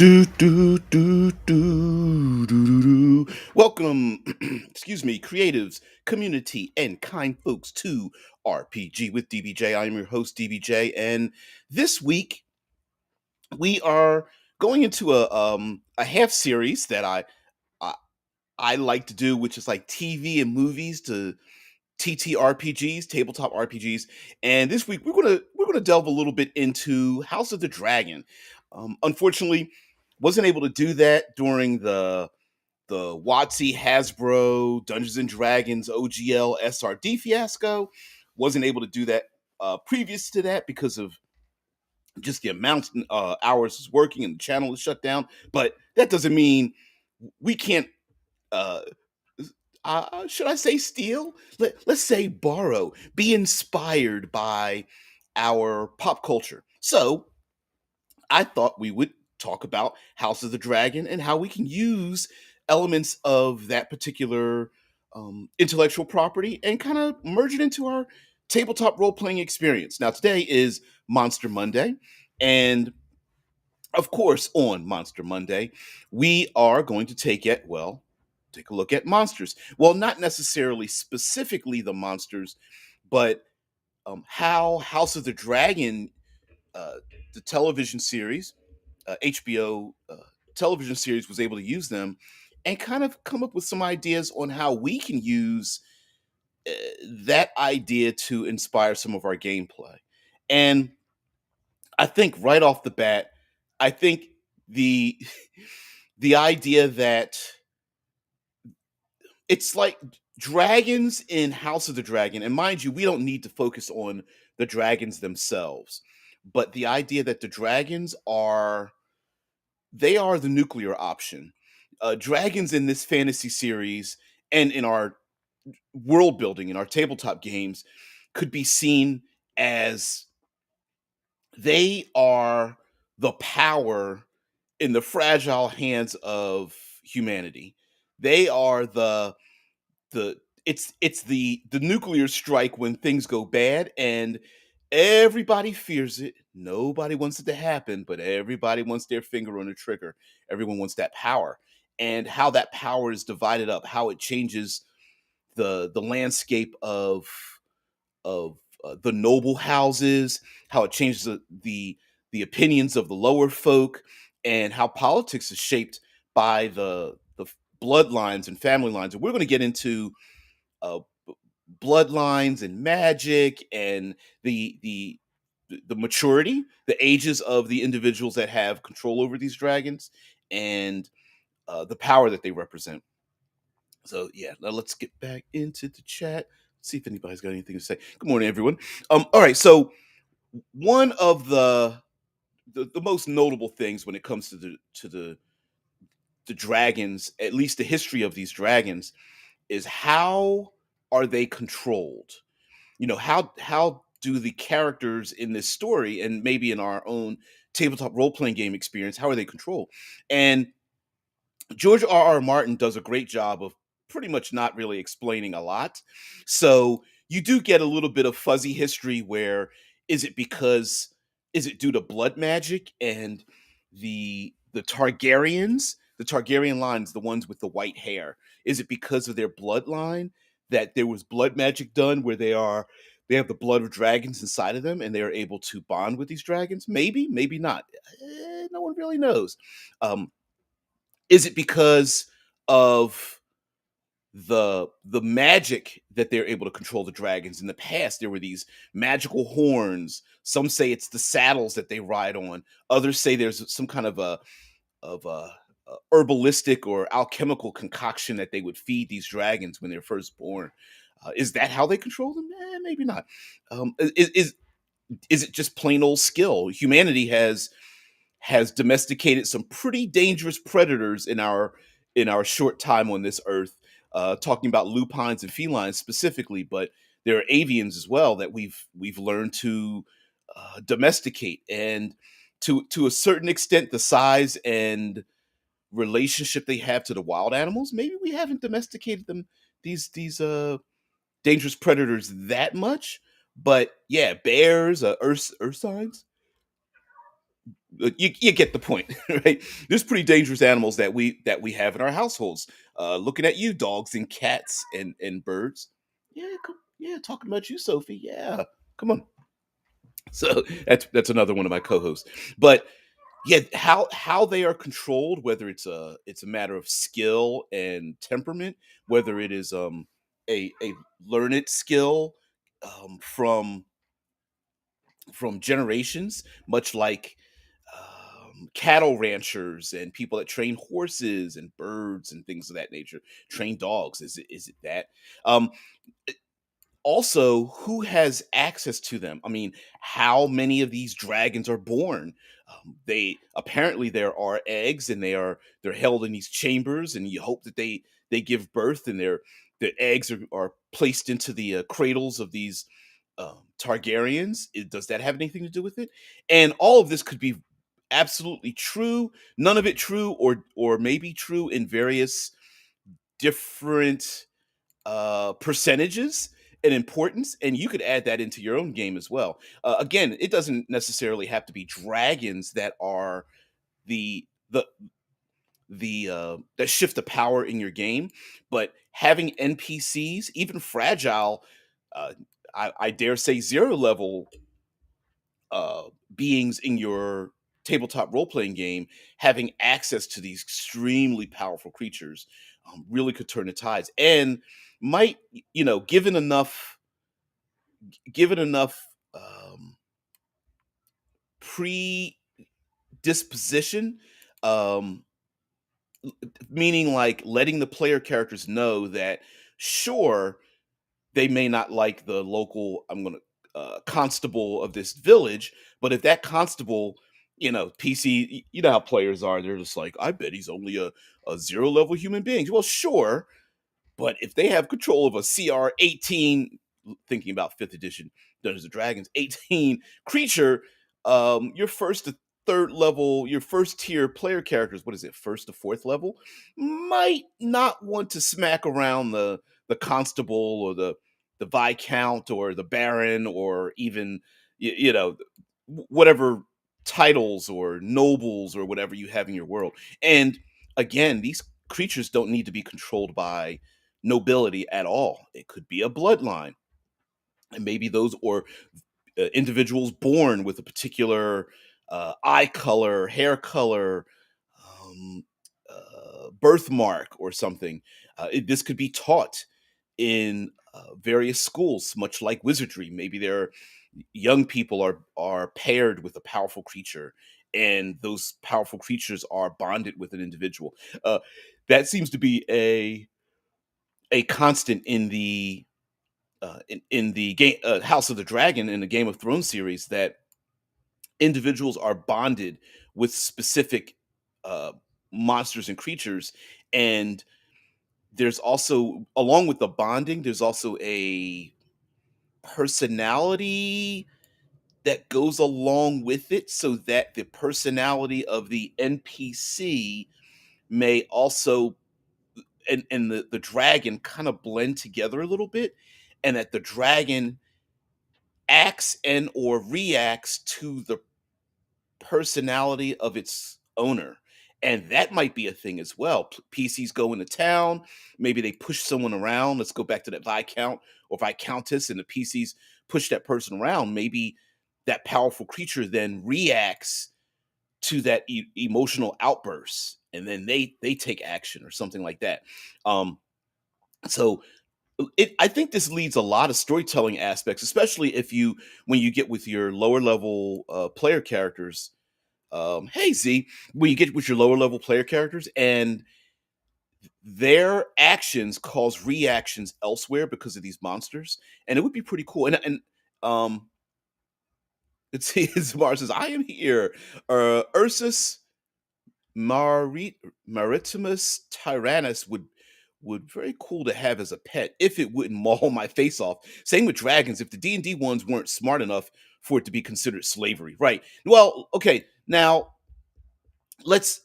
Do, do, do, do, do, do, do. Welcome, excuse me, creatives, community, and kind folks to RPG with DBJ. I am your host, DBJ, and this week we are going into a half series that I I like to do, which is like TV and movies to TTRPGs, tabletop RPGs. And this week we're gonna delve a little bit into House of the Dragon. Unfortunately, wasn't able to do that during the WotC Hasbro Dungeons and Dragons OGL SRD fiasco. Wasn't able to do that previous to that because of just the amount hours is working and the channel is shut down. But that doesn't mean we can't uh, should I say steal? Let's say borrow, be inspired by our pop culture. So I thought we would talk about House of the Dragon and how we can use elements of that particular intellectual property and kind of merge it into our tabletop role playing experience. Now, today is Monster Monday. And of course, on Monster Monday, we are going to take a look at monsters. Well, not necessarily specifically the monsters, but how House of the Dragon, uh, the television series, HBO television series, was able to use them and kind of come up with some ideas on how we can use uh, that idea to inspire some of our gameplay. And I think right off the bat, I think the the idea that it's like dragons in House of the Dragon, and mind you, we don't need to focus on the dragons themselves, but the idea that the dragons are they are the nuclear option. Dragons in this fantasy series and in our world building in our tabletop games could be seen as they are the power in the fragile hands of humanity. They are the it's the nuclear strike when things go bad and everybody fears it. Nobody wants it to happen, but everybody wants their finger on the trigger. Everyone wants that power. And how that power is divided up, how it changes the landscape of the noble houses, how it changes the opinions of the lower folk, and how politics is shaped by the bloodlines and family lines. And we're going to get into uh, bloodlines and magic and the maturity, the ages of the individuals that have control over these dragons, and the power that they represent. So yeah, now let's get back into the chat. See if anybody's got anything to say. Good morning, everyone. All right, so one of the most notable things when it comes to the dragons, at least the history of these dragons, is how are they controlled? You know, how do the characters in this story and maybe in our own tabletop role playing game experience, how are they controlled? And George R. R. Martin does a great job of pretty much not really explaining a lot. So you do get a little bit of fuzzy history where is it because is it due to blood magic and the Targaryens, the Targaryen lines, the ones with the white hair, is it because of their bloodline that there was blood magic done where they have the blood of dragons inside of them and they are able to bond with these dragons? Maybe, maybe not. No one really knows. Um, is it because of the magic that they're able to control the dragons? In the past, there were these magical horns. Some say it's the saddles that they ride on. Others say there's some kind of a herbalistic or alchemical concoction that they would feed these dragons when they're first born. Is that how they control them? Maybe not. Is it just plain old skill? Humanity has domesticated some pretty dangerous predators in our short time on this earth. Talking about lupines and felines specifically, but there are avians as well that we've learned to domesticate, and to a certain extent, the size and relationship they have to the wild animals, maybe we haven't domesticated them these dangerous predators that much. But yeah, bears, earth signs, You get the point, right? There's pretty dangerous animals that we have in our households. Looking at you, dogs and cats and birds. Yeah, yeah, talking about you, Sophie. Yeah, come on. So that's another one of my co-hosts. But yeah, how they are controlled, whether it's a matter of skill and temperament, whether it is a learned skill from generations, much like cattle ranchers and people that train horses and birds and things of that nature, train dogs. Is it that? Um, Also, who has access to them? I mean, how many of these dragons are born? They apparently there are eggs, and they're held in these chambers, and you hope that they give birth, and the eggs are placed into the cradles of these Targaryens. Does that have anything to do with it? And all of this could be absolutely true, none of it true, or maybe true in various different percentages and importance, and you could add that into your own game as well. Again, it doesn't necessarily have to be dragons that are the the that shift the power in your game, but having NPCs, even fragile, uh, I dare say zero level uh, beings in your tabletop role playing game, having access to these extremely powerful creatures really could turn the tides, and might, given enough predisposition, um, meaning like letting the player characters know that, sure, they may not like the local, I'm gonna constable of this village, but if that constable, PC, you know how players are, they're just like, I bet he's only a zero level human being. Well, sure, but if they have control of a CR 18, thinking about fifth edition Dungeons and Dragons, 18 creature, your first to third level, your first tier player characters, what is it, first to fourth level, might not want to smack around the constable or the viscount or the baron, or even whatever titles or nobles or whatever you have in your world. And again, these creatures don't need to be controlled by nobility at all. It could be a bloodline, and maybe those, or individuals born with a particular eye color, hair color, um, birthmark, or something. This could be taught in various schools, much like wizardry. Maybe their young people are paired with a powerful creature, and those powerful creatures are bonded with an individual. Uh, that seems to be a constant in the game, House of the Dragon, in the Game of Thrones series, that individuals are bonded with specific uh, monsters and creatures, and there's also, along with the bonding, there's also a personality that goes along with it, so that the personality of the NPC may also, and the dragon kind of blend together a little bit, and that the dragon acts and or reacts to the personality of its owner. And that might be a thing as well. PCs go into town, maybe they push someone around. Let's go back to that Viscount or Viscountess, and the PCs push that person around. Maybe that powerful creature then reacts to that emotional outburst, and then they take action or something like that. Um, so I think this leads a lot of storytelling aspects, especially if you when you get with your lower level player characters. Hey Z, when you get with your lower level player characters, and their actions cause reactions elsewhere because of these monsters, and it would be pretty cool. And let's see, Mars says, "I am here." Ursus Marit Maritimus tyrannus would very cool to have as a pet if it wouldn't maul my face off. Same with dragons. If the D&D ones weren't smart enough for it to be considered slavery, right? Well, okay. Now let's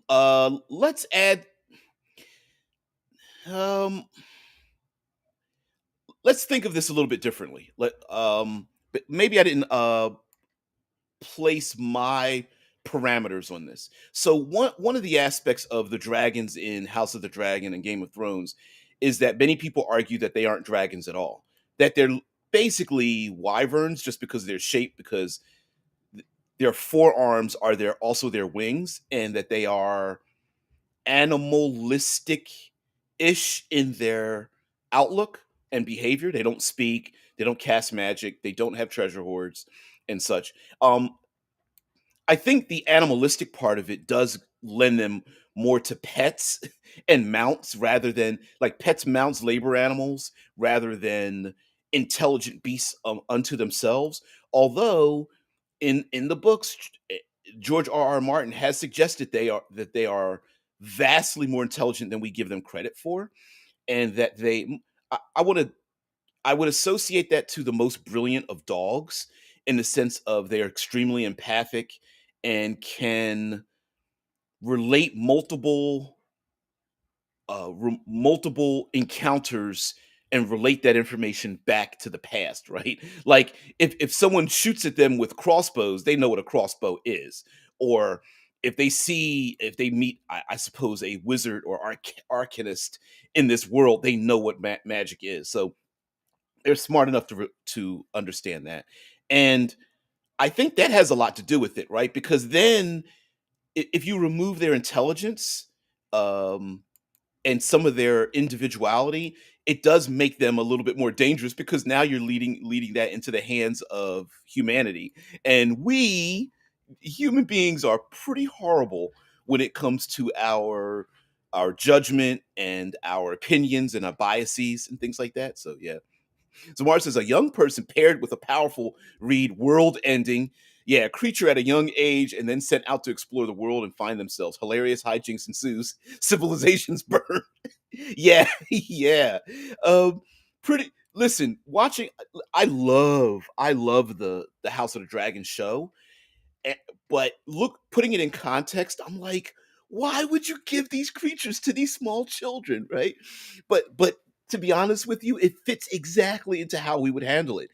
let's add um let's think of this a little bit differently. But maybe I didn't place my parameters on this. So one of the aspects of the dragons in House of the Dragon and Game of Thrones is that many people argue that they aren't dragons at all. That they're basically wyverns just because of their shape, because their forearms are their wings, and that they are animalistic ish in their outlook and behavior. They don't speak, they don't cast magic, they don't have treasure hoards and such. I think the animalistic part of it does lend them more to pets and mounts, rather than like pets, mounts, labor animals, rather than intelligent beasts unto themselves. Although in the books, George R. R. Martin has suggested they are vastly more intelligent than we give them credit for, and that I want to I would associate that to the most brilliant of dogs, in the sense of they're extremely empathic and can relate multiple encounters and relate that information back to the past, right? Like if someone shoots at them with crossbows, they know what a crossbow is. Or if they meet, I suppose, a wizard or arcanist in this world, they know what magic is. So they're smart enough to understand that. And I think that has a lot to do with it, right? Because then if you remove their intelligence, um, and some of their individuality, it does make them a little bit more dangerous, because now you're leading that into the hands of humanity. And we human beings are pretty horrible when it comes to our judgment and our opinions and our biases and things like that. So yeah. Zamar says a young person paired with a powerful read, world ending. Yeah, a creature at a young age and then sent out to explore the world and find themselves. Hilarious hijinks ensues. Civilizations burn. Yeah, yeah. Pretty. Listen, watching. I love the House of the Dragon show. Eh, but look, putting it in context, I'm like, why would you give these creatures to these small children, right? But to be honest with you, it fits exactly into how we would handle it.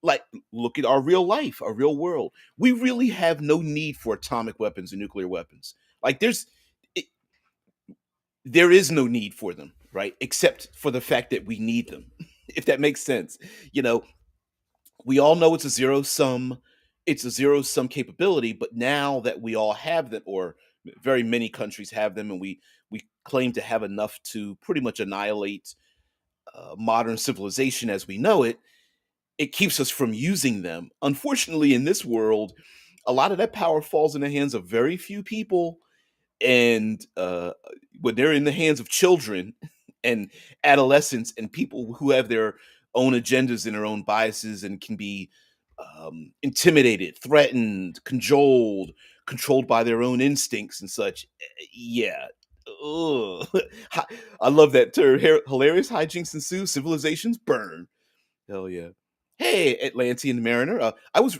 Like, look at our real life, our real world. We really have no need for atomic weapons and nuclear weapons. Like, it, there is no need for them, right? Except for the fact that we need them, if that makes sense. You know, we all know it's a zero sum capability, but now that we all have them, or very many countries have them, and we claim to have enough to pretty much annihilate modern civilization as we know it, it keeps us from using them. Unfortunately, in this world, a lot of that power falls in the hands of very few people, and when they're in the hands of children and adolescents and people who have their own agendas and their own biases, and can be intimidated, threatened, controlled by their own instincts and such. Yeah. Ugh. I love that term. Hilarious hijinks ensue, civilizations burn. Hell yeah. Hey, Atlantean Mariner. I was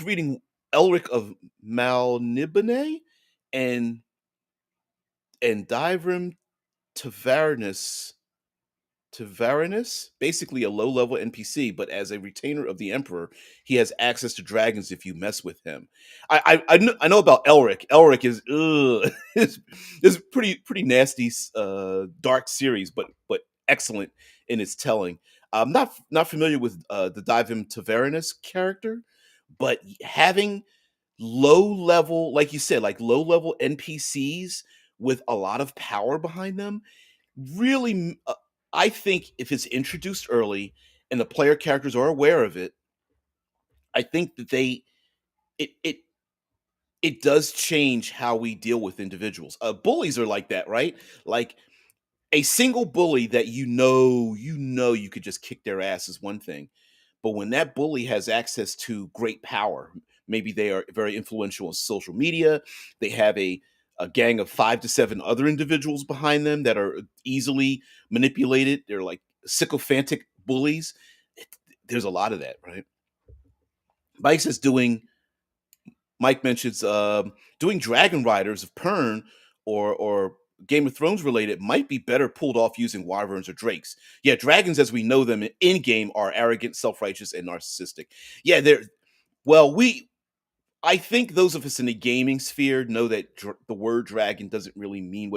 reading Elric of Malnibone and Divrim Tavernus basically a low-level NPC, but as a retainer of the Emperor, he has access to dragons if you mess with him. I know about Elric. Elric is ugh, is pretty nasty, dark series, but excellent in its telling. I'm not familiar with the Divim Tavernus character, but having low level, like you said, like low level NPCs with a lot of power behind them, really, I think if it's introduced early and the player characters are aware of it, I think that it it it does change how we deal with individuals. Bullies are like that, right? Like a single bully that you could just kick their ass is one thing, but when that bully has access to great power, maybe they are very influential on social media, they have a gang of 5 to 7 other individuals behind them that are easily manipulated. They're like sycophantic bullies. It, there's a lot of that, right? Mike says doing Mike mentions doing Dragon Riders of Pern or Game of Thrones related might be better pulled off using wyverns or drakes. Yeah, dragons as we know them in game are arrogant, self-righteous, and narcissistic. Yeah, they're well, I think those of us in the gaming sphere know that the word dragon doesn't really mean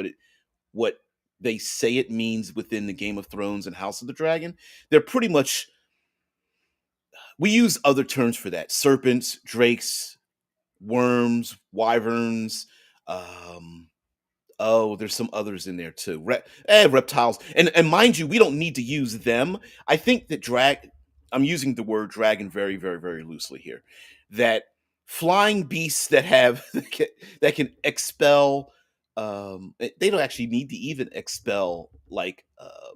what they say it means within the Game of Thrones and House of the Dragon. They're pretty much we use other terms for that: serpents, drakes, worms, wyverns. Um, oh, there's some others in there too. Reptiles, and mind you, we don't need to use them. I think that drag. I'm using the word dragon very, very, very loosely here. That flying beasts that have that can expel. They don't actually need to even expel like uh,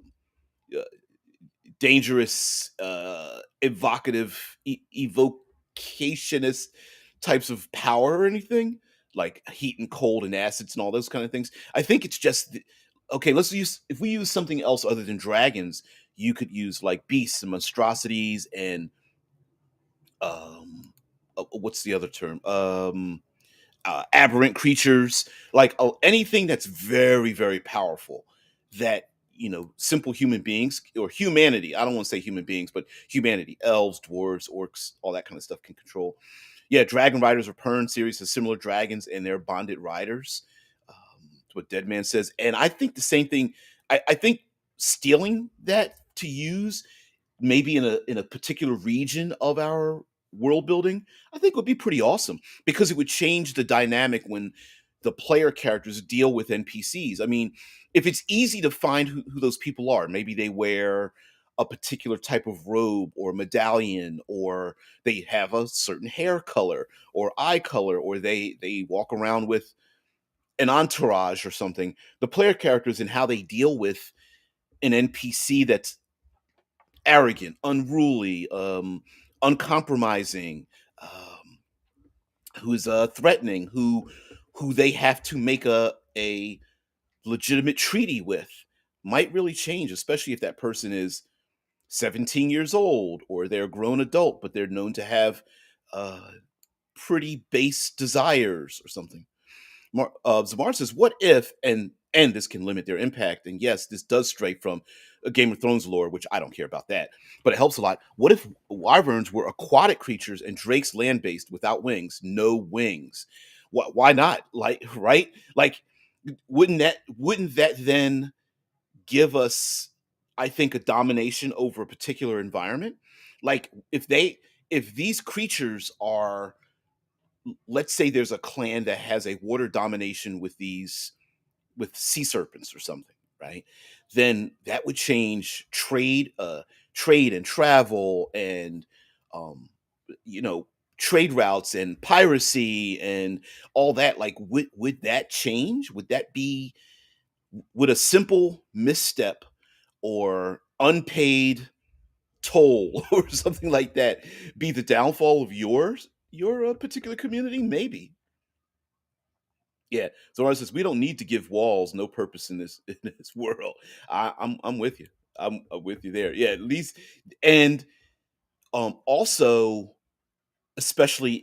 dangerous, evocative, evocationist types of power or anything like heat and cold and acids and all those kind of things. I think it's just okay. Let's use if we use something else other than dragons. You could use like beasts and monstrosities and what's the other term? Aberrant creatures, like anything that's very, very powerful that simple human beings or humanity. I don't want to say human beings, but humanity, elves, dwarves, orcs, all that kind of stuff can control. Yeah, Dragon Riders Return series has similar dragons and they're bonded riders. That's what Dead Man says, and I think the same thing. I think stealing that to use maybe in a particular region of our world building, I think would be pretty awesome because it would change the dynamic when the player characters deal with NPCs. I mean, if it's easy to find who those people are, maybe they wear a particular type of robe or medallion, or they have a certain hair color or eye color, or they walk around with an entourage or something. The player characters and how they deal with an NPC that's arrogant, unruly, uncompromising, who's threatening, who they have to make a legitimate treaty with, might really change, especially if that person is 17 years old or they're a grown adult, but they're known to have uh, pretty base desires or something. Zamar says, "What if and this can limit their impact?" And yes, this does stray from a Game of Thrones lore, which I don't care about that, but it helps a lot. What if wyverns were aquatic creatures and drakes land based without wings, no wings? Why not? Like, right? Like, wouldn't that then give us, I think, a domination over a particular environment? Like, if these creatures are, let's say there's a clan that has a water domination with these with sea serpents or something, right? Then that would change trade and travel and um you know trade routes and piracy and all that. Like, would that change? Would a simple misstep or unpaid toll or something like that be the downfall of your particular community? Maybe. Yeah. So I says we don't need to give walls no purpose in this in this world. I'm with you. I'm with you there. Yeah, at least. And also, especially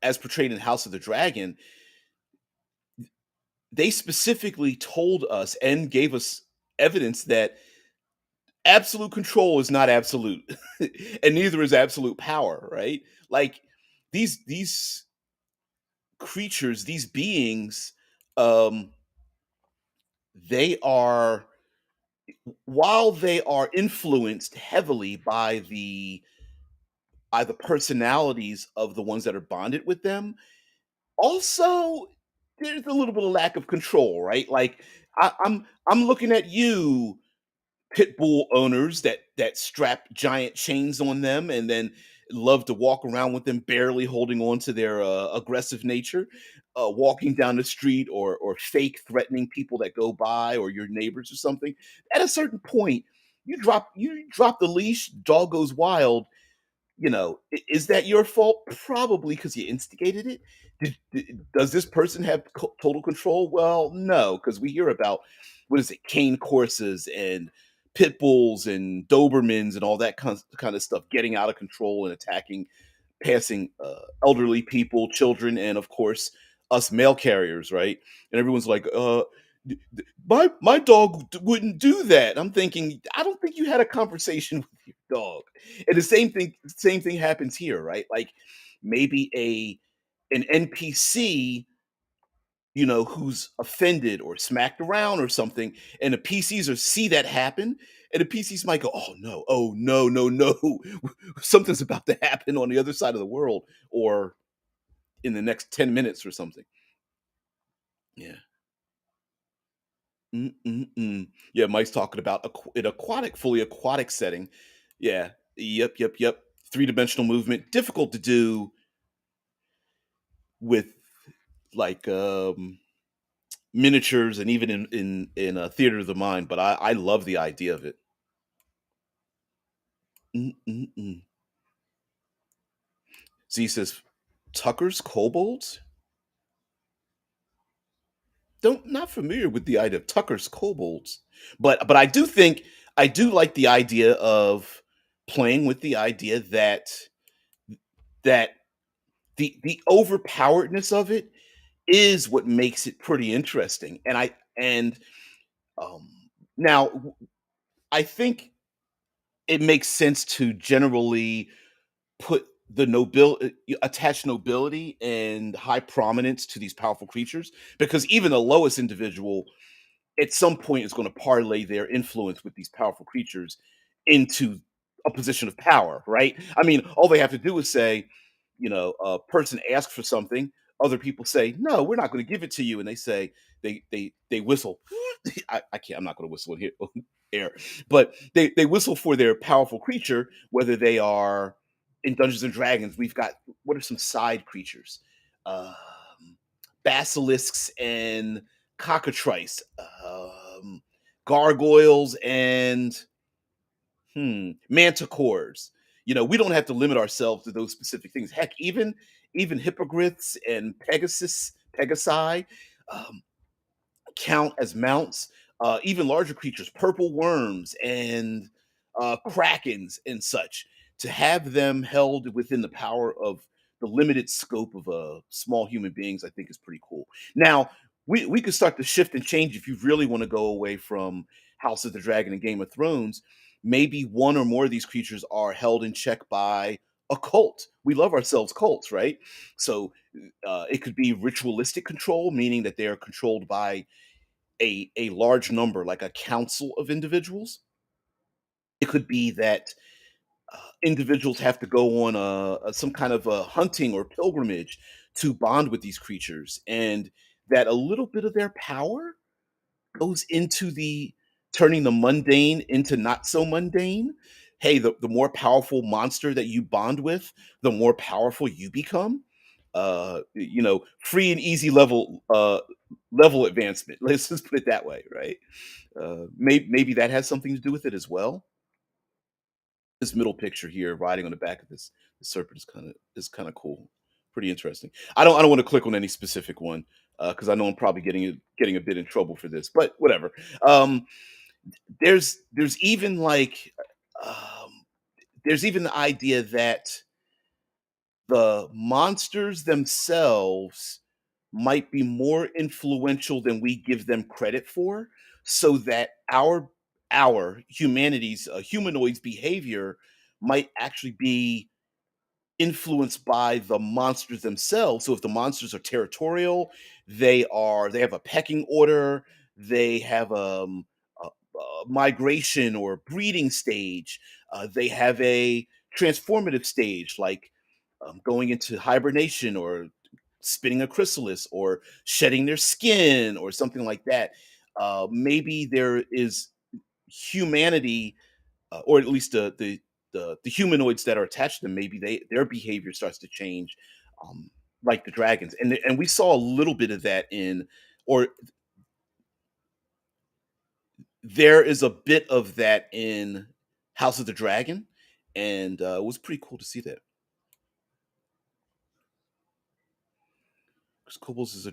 as portrayed in House of the Dragon, they specifically told us and gave us evidence that absolute control is not absolute, and neither is absolute power. Right? Like, these creatures, these beings, um, they are, while they are influenced heavily by the personalities of the ones that are bonded with them, also there's a little bit of lack of control, right? Like, I'm looking at you, pit bull owners that strap giant chains on them and then love to walk around with them barely holding on to their aggressive nature, walking down the street or fake threatening people that go by or your neighbors or something. At a certain point, you drop the leash, dog goes wild. Is that your fault? Probably because you instigated it. Does this person have total control? Well, no, because we hear about, what is it, cane courses and pit bulls and Dobermans and all that kind of stuff getting out of control and attacking passing elderly people, children, and of course us mail carriers, right? And everyone's like, my dog wouldn't do that. I'm thinking, I don't think you had a conversation with your dog. And the same thing happens here, right? Like, maybe an NPC, who's offended or smacked around or something, and the PCs are see that happen, and the PCs might go, oh no, no, no, something's about to happen on the other side of the world, or in the next 10 minutes or something. Yeah. Mm-mm-mm. Yeah, Mike's talking about an aquatic, fully aquatic setting. Yeah. Yep. Yep. Yep. Three-dimensional movement, difficult to do with like miniatures, and even in a theater of the mind. But I love the idea of it. Mm-mm-mm. Z says Tucker's kobolds. Don't Not familiar with the idea of Tucker's kobolds, but I do like the idea of playing with the idea that the overpoweredness of it is what makes it pretty interesting. And um now I think it makes sense to generally put the attach nobility and high prominence to these powerful creatures, because even the lowest individual at some point is going to parlay their influence with these powerful creatures into a position of power, right? I mean, all they have to do is say, a person asks for something, other people say, "No, we're not going to give it to you," and they say they whistle. I can't. I'm not going to whistle in here, air, but they whistle for their powerful creature, whether they are in Dungeons and Dragons. We've got, what are some side creatures? Um, Basilisks and cockatrice, gargoyles, and manticores. We don't have to limit ourselves to those specific things. Heck, even hippogriffs and Pegasi, um, count as mounts. Even larger creatures, purple worms and krakens and such, to have them held within the power of the limited scope of small human beings, I think is pretty cool. Now, we could start to shift and change if you really want to go away from House of the Dragon and Game of Thrones. Maybe one or more of these creatures are held in check by a cult. We love ourselves cults, right? So it could be ritualistic control, meaning that they are controlled by a large number, like a council of individuals. It could be that individuals have to go on some kind of a hunting or pilgrimage to bond with these creatures, and that a little bit of their power goes into the turning the mundane into not so mundane. Hey, the more powerful monster that you bond with, the more powerful you become. Free and easy level advancement. Let's just put it that way, right? Maybe that has something to do with it as well. This middle picture here, riding on the back of this serpent, is kind of cool, pretty interesting. I don't want to click on any specific one because I know I'm probably getting a bit in trouble for this, but whatever. Um, there's even like um, there's even the idea that the monsters themselves might be more influential than we give them credit for, so that our humanity's humanoids behavior might actually be influenced by the monsters themselves. So if the monsters are territorial, they have a pecking order, they have a migration or breeding stage, they have a transformative stage, like going into hibernation, or spinning a chrysalis, or shedding their skin, or something like that. Maybe there is humanity, or at least the humanoids that are attached to them. Maybe their behavior starts to change, um, like the dragons, and we saw a little bit of that or there is a bit of that in House of the Dragon, and it was pretty cool to see that. 'Cause Kobolds is a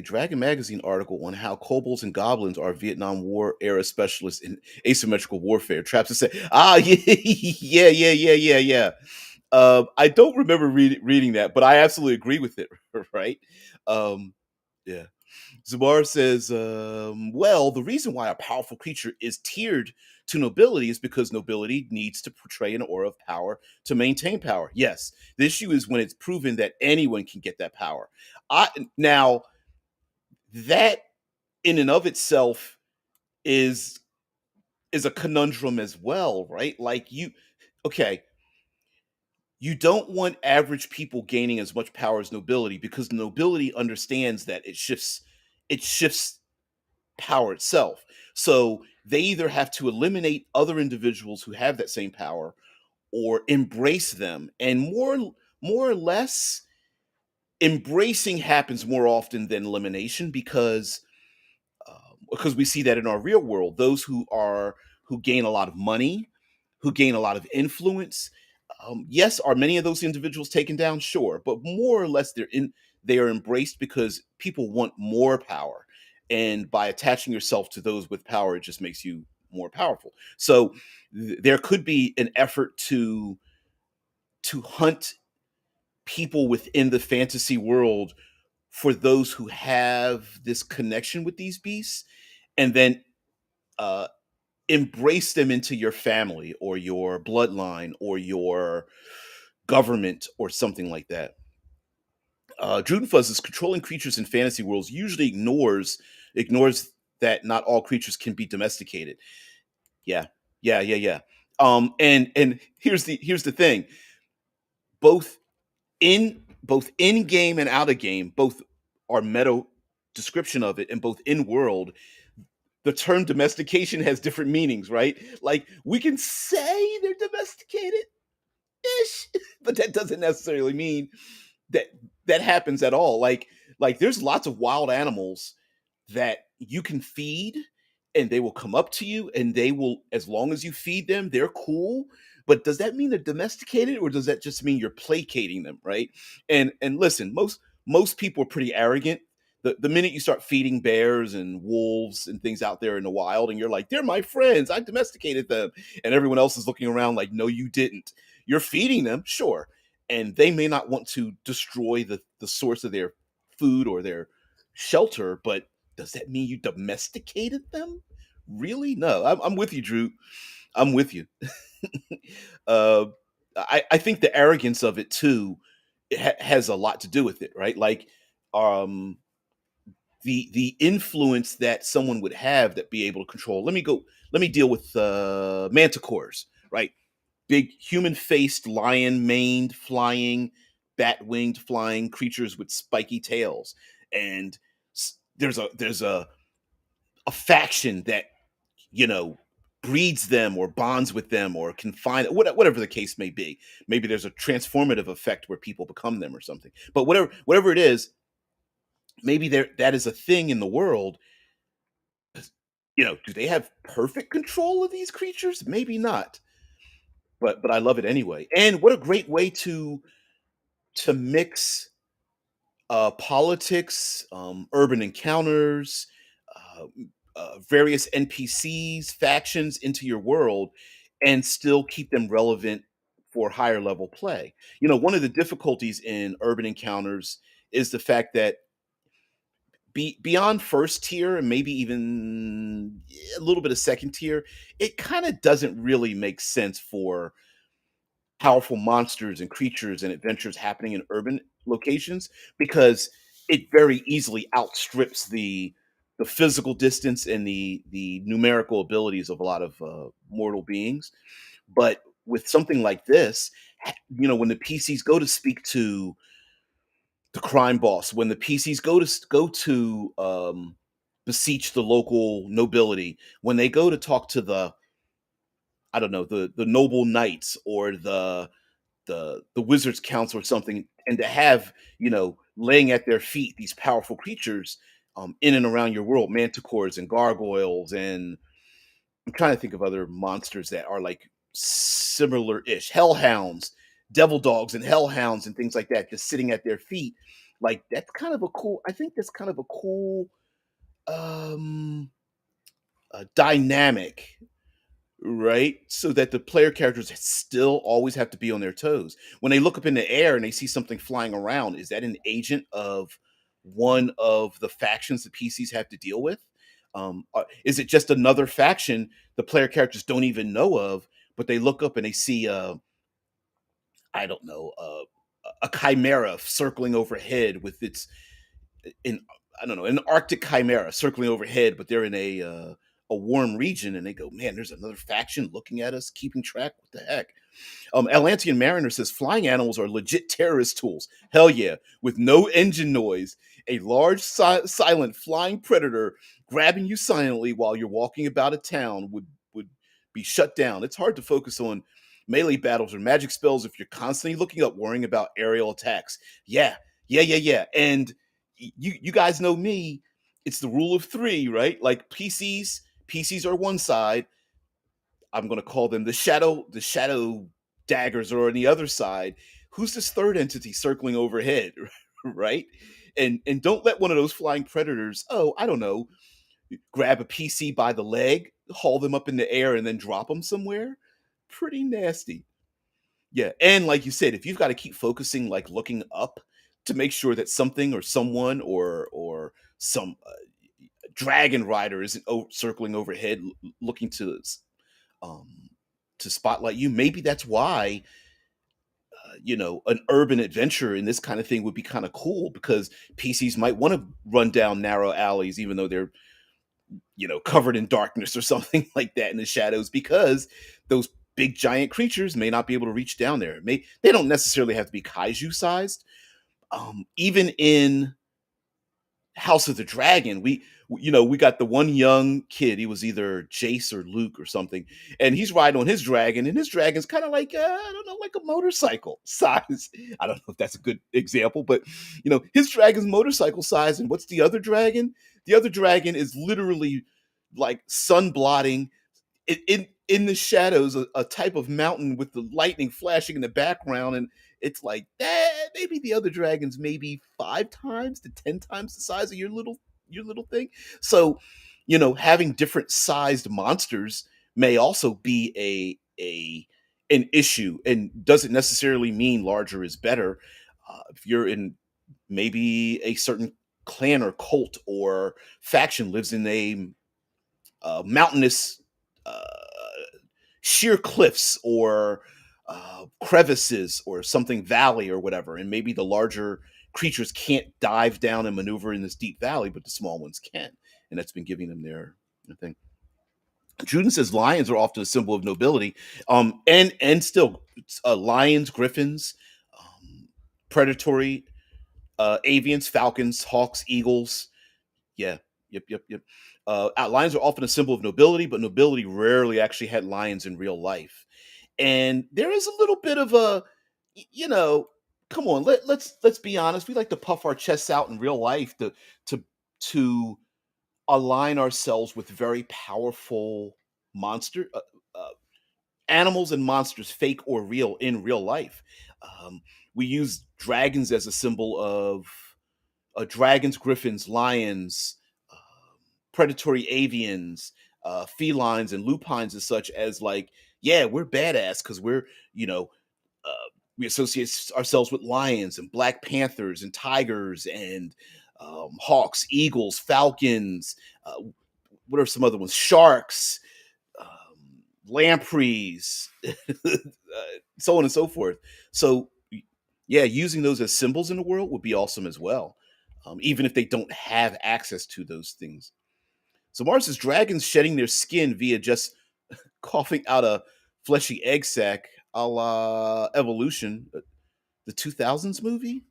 Dragon magazine article on how kobolds and goblins are Vietnam War era specialists in asymmetrical warfare. Traps to say, yeah, yeah. I don't remember reading that, but I absolutely agree with it. Right? Um, yeah. Zabar says, well, the reason why a powerful creature is tiered to nobility is because nobility needs to portray an aura of power to maintain power. Yes, the issue is when it's proven that anyone can get that power. I now that in and of itself is is a conundrum as well, right? Like okay, you don't want average people gaining as much power as nobility because nobility understands that it shifts power itself. So they either have to eliminate other individuals who have that same power or embrace them. And more or less embracing happens more often than elimination because we see that in our real world. Those who gain a lot of money, who gain a lot of influence. Yes, are many of those individuals taken down? Sure, but more or less they are embraced because people want more power, and by attaching yourself to those with power, it just makes you more powerful. So there could be an effort to hunt people within the fantasy world for those who have this connection with these beasts, and then uh, embrace them into your family or your bloodline or your government or something like that. Drudenfuzz's controlling creatures in fantasy worlds usually ignores that not all creatures can be domesticated. Yeah, yeah. And here's the thing: both in game and out of game, both are meta description of it, and both in world the term domestication has different meanings, right? Like we can say they're domesticated ish, but that doesn't necessarily mean that that happens at all. Like there's lots of wild animals that you can feed and they will come up to you and they will, as long as you feed them, they're cool. But does that mean they're domesticated or does that just mean you're placating them, right? And listen, most people are pretty arrogant. The minute you start feeding bears and wolves and things out there in the wild and you're like, they're my friends, I domesticated them, and everyone else is looking around like, no, you didn't. You're feeding them, sure, and they may not want to destroy the source of their food or their shelter, but does that mean you domesticated them? Really? No, I'm with you, Drew. I'm with you. uh, I think the arrogance of it too has a lot to do with it, right? Like, um, the influence that someone would have that be able to control. Let me deal with manticores, right? Big human faced, lion maned, flying, bat winged flying creatures with spiky tails. And there's a faction that, you know, breeds them or bonds with them or can find whatever the case may be. Maybe there's a transformative effect where people become them or something. But whatever it is, maybe that is a thing in the world. You know, do they have perfect control of these creatures? Maybe not, but I love it anyway. And what a great way to mix politics, urban encounters, various NPCs, factions into your world, and still keep them relevant for higher level play. You know, one of the difficulties in urban encounters is the fact that beyond first tier and maybe even a little bit of second tier, it kind of doesn't really make sense for powerful monsters and creatures and adventures happening in urban locations because it very easily outstrips the physical distance and the numerical abilities of a lot of mortal beings. But with something like this, you know, when the PCs go to speak to the crime boss, when the PCs go to beseech the local nobility, when they go to talk to the, I don't know, the noble knights or the wizards council or something, and to have, you know, laying at their feet these powerful creatures in and around your world, manticores and gargoyles, and I'm trying to think of other monsters that are like similar-ish, hellhounds, devil dogs and hellhounds and things like that, just sitting at their feet. Like that's kind of a cool. I think that's kind of a cool um dynamic, right? So that the player characters still always have to be on their toes. When they look up in the air and they see something flying around, is that an agent of one of the factions the PCs have to deal with? Is it just another faction the player characters don't even know of, but they look up and they see, I don't know, a chimera circling overhead with its in I don't know, an Arctic chimera circling overhead, but they're in a warm region, and they go, man, there's another faction looking at us, keeping track. What the heck? Atlantean Mariner says flying animals are legit terrorist tools. Hell yeah. With no engine noise, a large, silent flying predator grabbing you silently while you're walking about a town would be shut down. It's hard to focus on melee battles or magic spells if you're constantly looking up, worrying about aerial attacks. Yeah, yeah. And you guys know me. It's the rule of three, right? Like PCs are one side. I'm going to call them the shadow daggers are on the other side. Who's this third entity circling overhead, right? And don't let one of those flying predators, oh, I don't know, grab a PC by the leg, haul them up in the air, and then drop them somewhere. Pretty nasty. Yeah, and like you said, if you've got to keep focusing, like looking up to make sure that something or someone or some dragon rider isn't circling overhead, looking um, to spotlight you. Maybe that's why an urban adventure in this kind of thing would be kind of cool because PCs might want to run down narrow alleys, even though they're covered in darkness or something like that in the shadows, because those big giant creatures may not be able to reach down there. They don't necessarily have to be kaiju sized. Even in House of the Dragon, we got the one young kid. He was either Jace or Luke or something, and he's riding on his dragon, and his dragon's kind of like I don't know, like a motorcycle size. I don't know if that's a good example, but his dragon's motorcycle size. And what's the other dragon? The other dragon is literally like sun blotting in the shadows, a type of mountain with the lightning flashing in the background, and it's like maybe the other dragons maybe 5 times to 10 times the size of your little thing. So having different sized monsters may also be an issue, and doesn't necessarily mean larger is better. If you're in maybe a certain clan or cult or faction lives in a mountainous uh, sheer cliffs or crevices or something valley or whatever, and maybe the larger creatures can't dive down and maneuver in this deep valley, but the small ones can, and that's been giving them their thing. Juden says lions are often a symbol of nobility, and still lions, griffins, predatory avians, falcons, hawks, eagles. Yeah. Yep. Lions are often a symbol of nobility, but nobility rarely actually had lions in real life. And there is a little bit of y- you know, come on, let's be honest. We like to puff our chests out in real life to to align ourselves with very powerful monster animals and monsters, fake or real, in real life. Um, we use dragons as a symbol of dragons, griffins, lions, predatory avians, felines, and lupines, and such as like, yeah, we're badass because you know, uh, we associate ourselves with lions and black panthers and tigers and hawks, eagles, falcons. What are some other ones? Sharks, lampreys, so on and so forth. So, yeah, using those as symbols in the world would be awesome as well, even if they don't have access to those things. So Mars says dragons shedding their skin via just coughing out a fleshy egg sac, a la Evolution, the 2000s movie.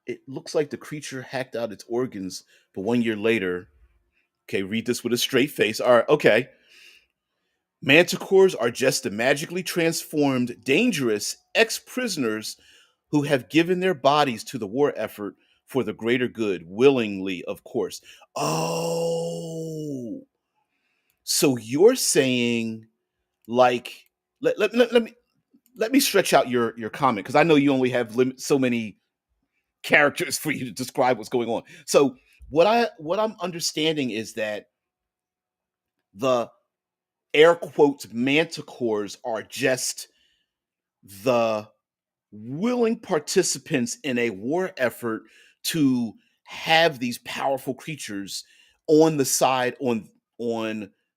It looks like the creature hacked out its organs, but 1 year later. Okay, read this with a straight face. All right, okay. Manticores are just the magically transformed, dangerous ex prisoners who have given their bodies to the war effort for the greater good, willingly, of course. Oh, so you're saying, like, let me stretch out your comment, because I know you only have so many characters for you to describe what's going on. So what I'm understanding is that the air quotes manticores are just the willing participants in a war effort to have these powerful creatures on the side on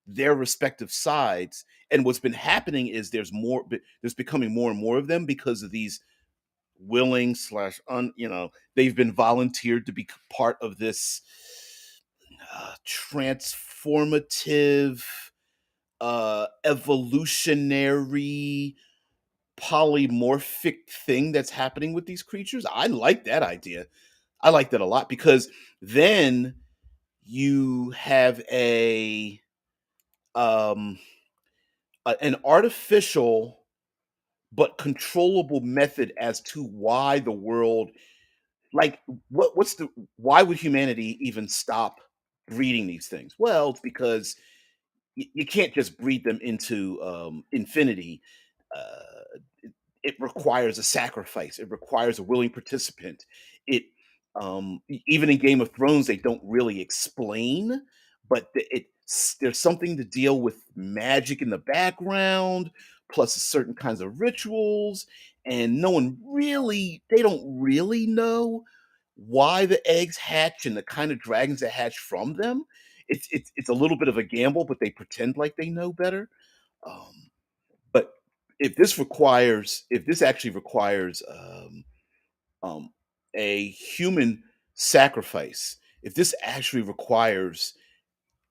their respective sides. And what's been happening is there's becoming more and more of them because of these willing slash un you know they've been volunteered to be part of this transformative evolutionary polymorphic thing that's happening with these creatures. I like that idea. I like that a lot because then you have um an artificial but controllable method as to why the world, like, what's the why would humanity even stop breeding these things? Well, it's because you can't just breed them into infinity. It requires a sacrifice. It requires a willing participant. It even in Game of Thrones they don't really explain, but there's something to deal with magic in the background, plus certain kinds of rituals, and no one really they don't really know why the eggs hatch and the kind of dragons that hatch from them. It's a little bit of a gamble, but they pretend like they know better. Um, but if this actually requires um, a human sacrifice, if this actually requires,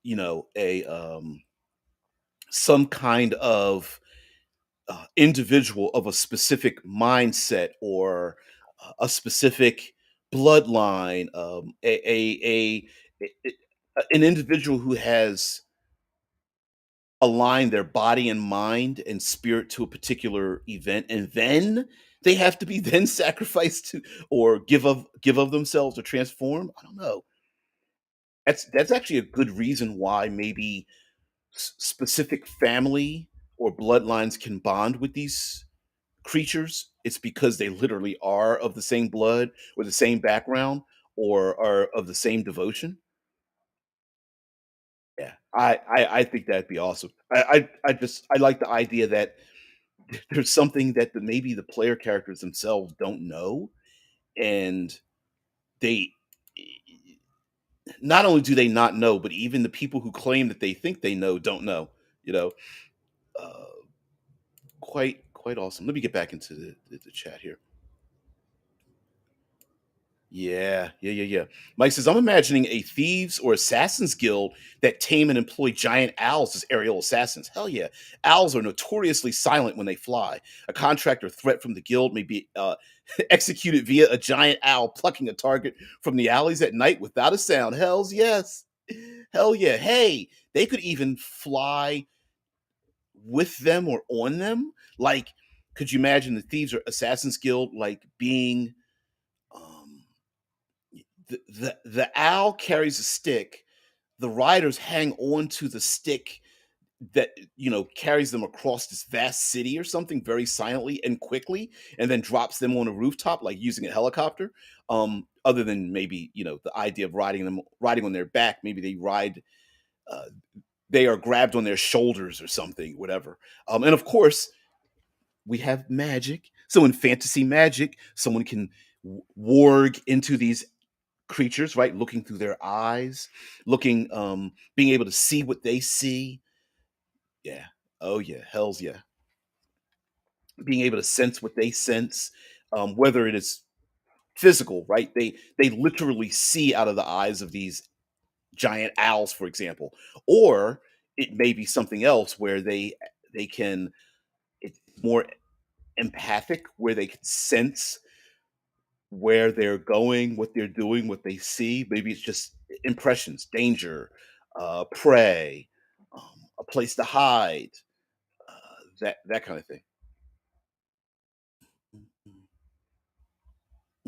a some kind of individual of a specific mindset or a specific bloodline, an individual who has align their body and mind and spirit to a particular event, and then they have to be then sacrificed to or give of themselves or transform. I don't know. That's actually a good reason why maybe specific family or bloodlines can bond with these creatures. It's because they literally are of the same blood or the same background or are of the same devotion. Yeah, I think that'd be awesome. I like the idea that there's something that maybe the player characters themselves don't know, and they not only do they not know, but even the people who claim that they think they know don't know. You know, uh, quite awesome. Let me get back into the chat here. Yeah. Mike says, I'm imagining a thieves or assassins guild that tame and employ giant owls as aerial assassins. Hell yeah. Owls are notoriously silent when they fly. A contract or threat from the guild may be executed via a giant owl plucking a target from the alleys at night without a sound. Hells yes. Hell yeah. Hey, they could even fly with them or on them. Like, could you imagine the thieves or assassins guild like being um the owl carries a stick. The riders hang on to the stick that carries them across this vast city or something very silently and quickly, and then drops them on a rooftop like using a helicopter. Other than maybe the idea of riding on their back, maybe they ride. Uh, they are grabbed on their shoulders or something, whatever. And of course, we have magic. So in fantasy magic, someone can warg into these creatures, right? Looking through their eyes, being able to see what they see. Yeah. Oh yeah. Hell's yeah. Being able to sense what they sense, whether it is physical, right? They literally see out of the eyes of these giant owls, for example, or it may be something else where they can it's more empathic, where they can sense where they're going, what they're doing, what they see. Maybe it's just impressions, danger, prey, a place to hide, that kind of thing.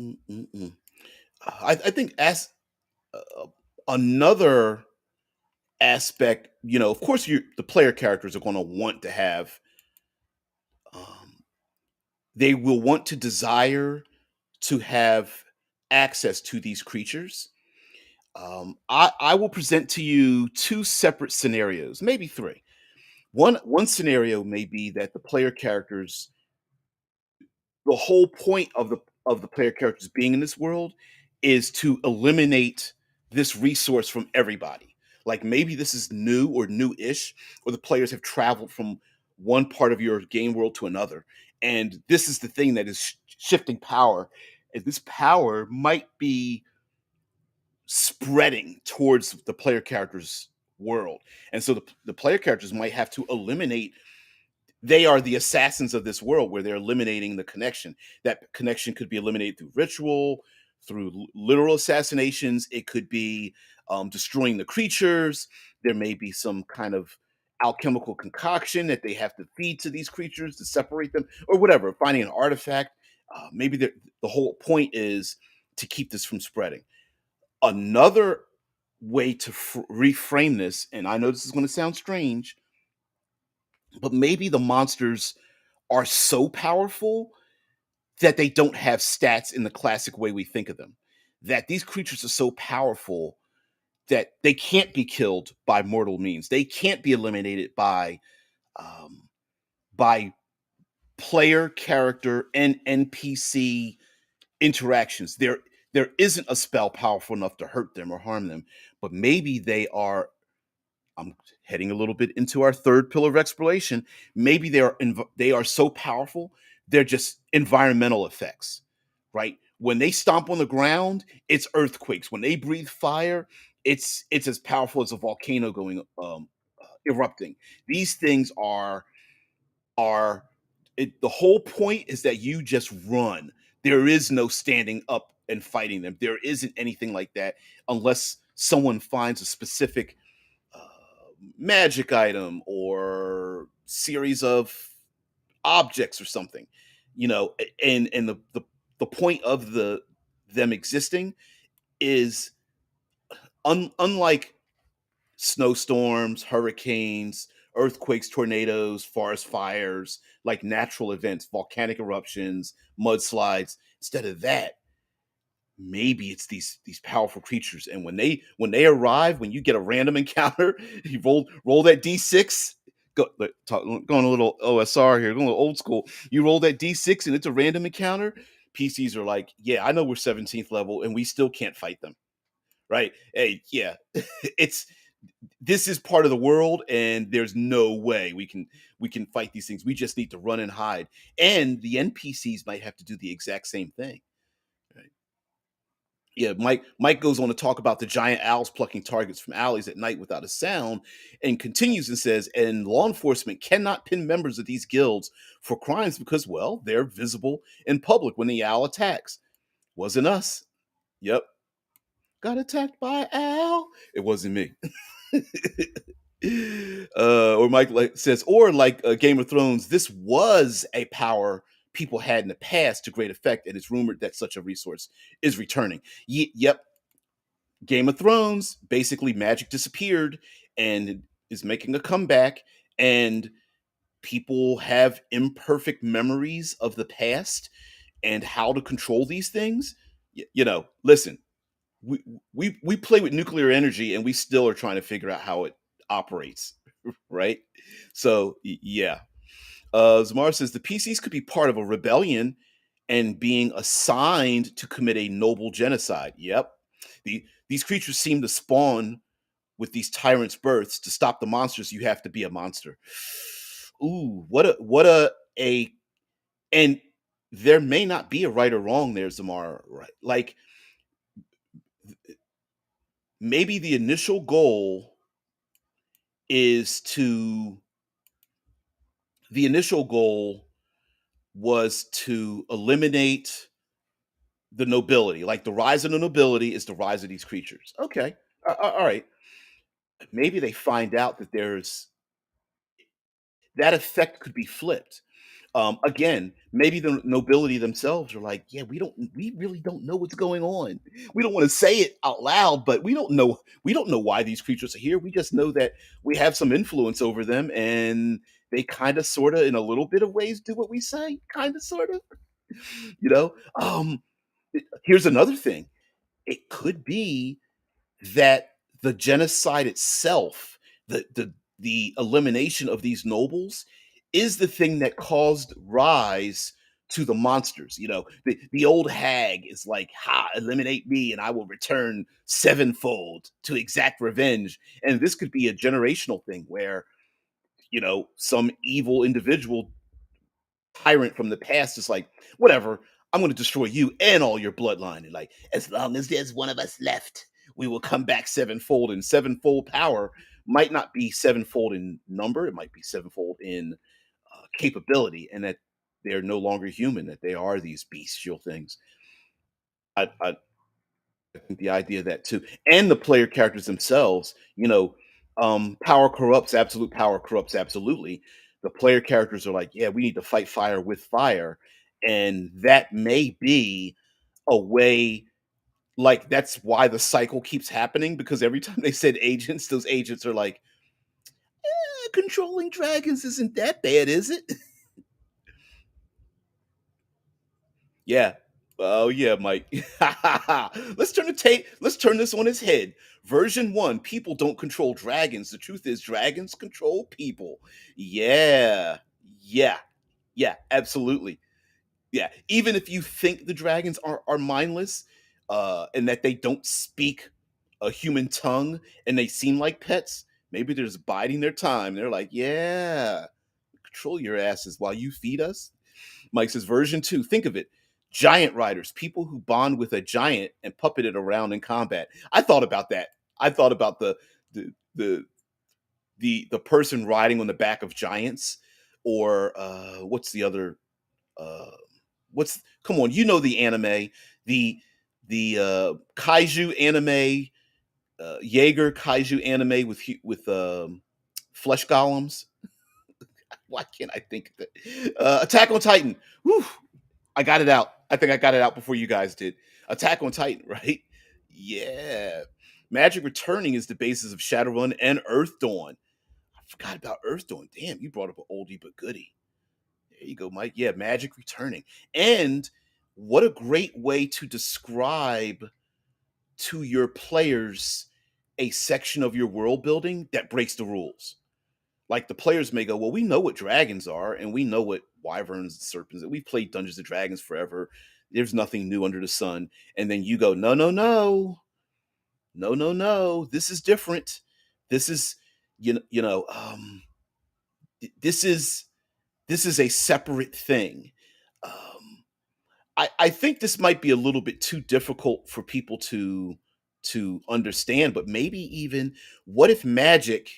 Mm, mm, mm, mm. I think as uh, another aspect, of course, the player characters are going to want to have, um, they will want to desire to have access to these creatures. I will present to you two separate scenarios, maybe three. One scenario may be that the player characters, the whole point of the player characters being in this world is to eliminate this resource from everybody. Like maybe this is new or new-ish, or the players have traveled from one part of your game world to another, and this is the thing that is shifting power. And this power might be spreading towards the player character's world, and so the player characters might have to eliminate. They are the assassins of this world where they're eliminating the connection. That connection could be eliminated through ritual, through literal assassinations. It could be destroying the creatures. There may be some kind of alchemical concoction that they have to feed to these creatures to separate them, or whatever. Finding an artifact. Maybe the whole point is to keep this from spreading. Another way to reframe this, and I know this is going to sound strange, but maybe the monsters are so powerful that they don't have stats in the classic way we think of them. That these creatures are so powerful that they can't be killed by mortal means. They can't be eliminated um, by player character and NPC interactions. There isn't a spell powerful enough to hurt them or harm them, but maybe they are. I'm heading a little bit into our third pillar of exploration. Maybe they are so powerful, they're just environmental effects, right? When they stomp on the ground, it's earthquakes. When they breathe fire, it's as powerful as a volcano going erupting. These things are the whole point is that you just run. There is no standing up and fighting them. There isn't anything like that unless someone finds a specific uh, magic item or series of objects or something, and the point of them existing is unlike snowstorms, hurricanes, earthquakes, tornadoes, forest fires, like natural events, volcanic eruptions, mudslides. Instead of that, maybe it's these powerful creatures, and when they arrive, when you get a random encounter, you roll that d6. Going a little OSR here, going a little old school. You roll that d6 and it's a random encounter. PCs are like, yeah, I know we're 17th level and we still can't fight them, right? Hey, yeah, it's this is part of the world and there's no way we can fight these things. We just need to run and hide, and the NPCs might have to do the exact same thing. Right? Yeah, Mike goes on to talk about the giant owls plucking targets from alleys at night without a sound, and continues and says, and law enforcement cannot pin members of these guilds for crimes because, well, they're visible in public when the owl attacks. Wasn't us. Yep. Got attacked by owl. It wasn't me. Or Mike says, or like Game of Thrones, this was a power people had in the past to great effect, and it's rumored that such a resource is returning. Yep, Game of Thrones, basically magic disappeared and is making a comeback, and people have imperfect memories of the past and how to control these things. Listen, we we play with nuclear energy and we still are trying to figure out how it operates, right? So yeah. Zamar says the PCs could be part of a rebellion and being assigned to commit a noble genocide. Yep. These creatures seem to spawn with these tyrants' births. To stop the monsters, you have to be a monster. Ooh, what a and there may not be a right or wrong there, Zamar. Right? Like maybe is to the initial goal was to eliminate the nobility. Like the rise of the nobility is the rise of these creatures. Okay. All right. Maybe they find out that there's that effect could be flipped. Again, maybe the nobility themselves are like, yeah, we really don't know what's going on. We don't want to say it out loud, but we don't know why these creatures are here. We just know that we have some influence over them, and they kind of, sort of, in a little bit of ways, do what we say, kind of, sort of. You know. Here's another thing. It could be that the genocide itself, the elimination of these nobles, is the thing that caused rise to the monsters. The old hag is like, "Ha, eliminate me, and I will return sevenfold to exact revenge." And this could be a generational thing where some evil individual tyrant from the past is like, "Whatever, I'm going to destroy you and all your bloodline." And like, as long as there's one of us left, we will come back sevenfold. And sevenfold power might not be sevenfold in number; it might be sevenfold in capability, and that they're no longer human; that they are these bestial things. I think the idea of that too, and the player characters themselves. Power corrupts. Absolute power corrupts absolutely. The player characters are like, yeah, we need to fight fire with fire, and that may be a way. Like that's why the cycle keeps happening because every time they said agents, those agents are like, controlling dragons isn't that bad, is it? Yeah. Oh yeah, Mike. Let's turn this on its head. Version 1, people don't control dragons. The truth is dragons control people. Yeah. Yeah. Yeah, absolutely. Yeah. Even if you think the dragons are mindless, and that they don't speak a human tongue and they seem like pets, maybe they're just biding their time. They're like, yeah, control your asses while you feed us. Mike says, version 2, think of it. Giant riders, people who bond with a giant and puppet it around in combat. I thought about that. I thought about the the the person riding on the back of giants, or what's the other uh what's come on, the anime, the kaiju anime, Jaeger kaiju anime with flesh golems. Why can't I think of that? Attack on Titan. Whew, I got it out. I think I got it out before you guys did. Attack on Titan, right? Yeah. Magic Returning is the basis of Shadowrun and Earth Dawn. I forgot about Earth Dawn. Damn, you brought up an oldie but goodie. There you go, Mike. Yeah, Magic Returning. And what a great way to describe to your players a section of your world building that breaks the rules. Like the players may go, well, we know what dragons are, and we know what wyverns and serpents. And we've played Dungeons and Dragons forever. There's nothing new under the sun. And then you go, no, no, no, no, no, no. This is different. This is, this is a separate thing. Um, I think this might be a little bit too difficult for people to understand, but maybe even what if magic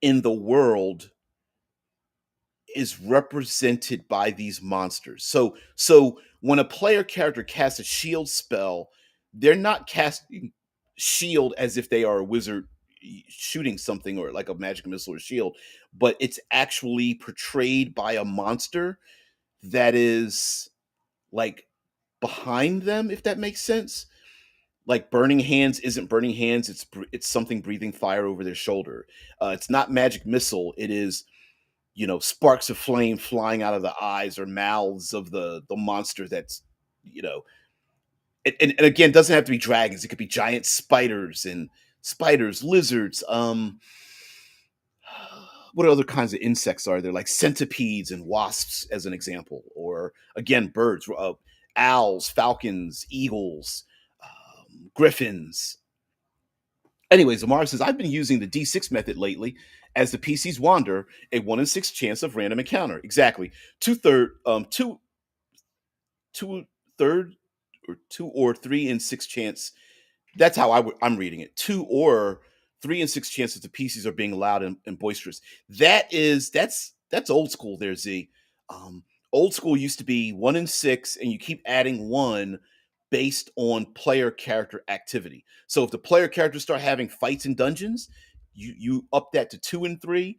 in the world is represented by these monsters. So when a player character casts a shield spell, they're not casting shield as if they are a wizard shooting something or like a magic missile or shield, but it's actually portrayed by a monster that is like behind them, if that makes sense. Like Burning Hands isn't Burning Hands, it's something breathing fire over their shoulder. It's not magic missile, it is sparks of flame flying out of the eyes or mouths of the monster that's you know and again, doesn't have to be dragons. It could be giant spiders, lizards. What other kinds of insects are there? Like centipedes and wasps, as an example, or again, birds, owls, falcons, eagles, griffins. Anyways, Amara says, I've been using the D6 method lately. As the PCs wander, a 1 in 6 chance of random encounter. Exactly. Two third or 2 or 3 in 6 chance. That's how I'm reading it. 2 or 3 in 6 chances the PCs are being loud and boisterous. That's old school there, Z. Um, Old school used to be 1 in 6, and you keep adding one based on player character activity. So if the player characters start having fights in dungeons, you up that to 2 and 3.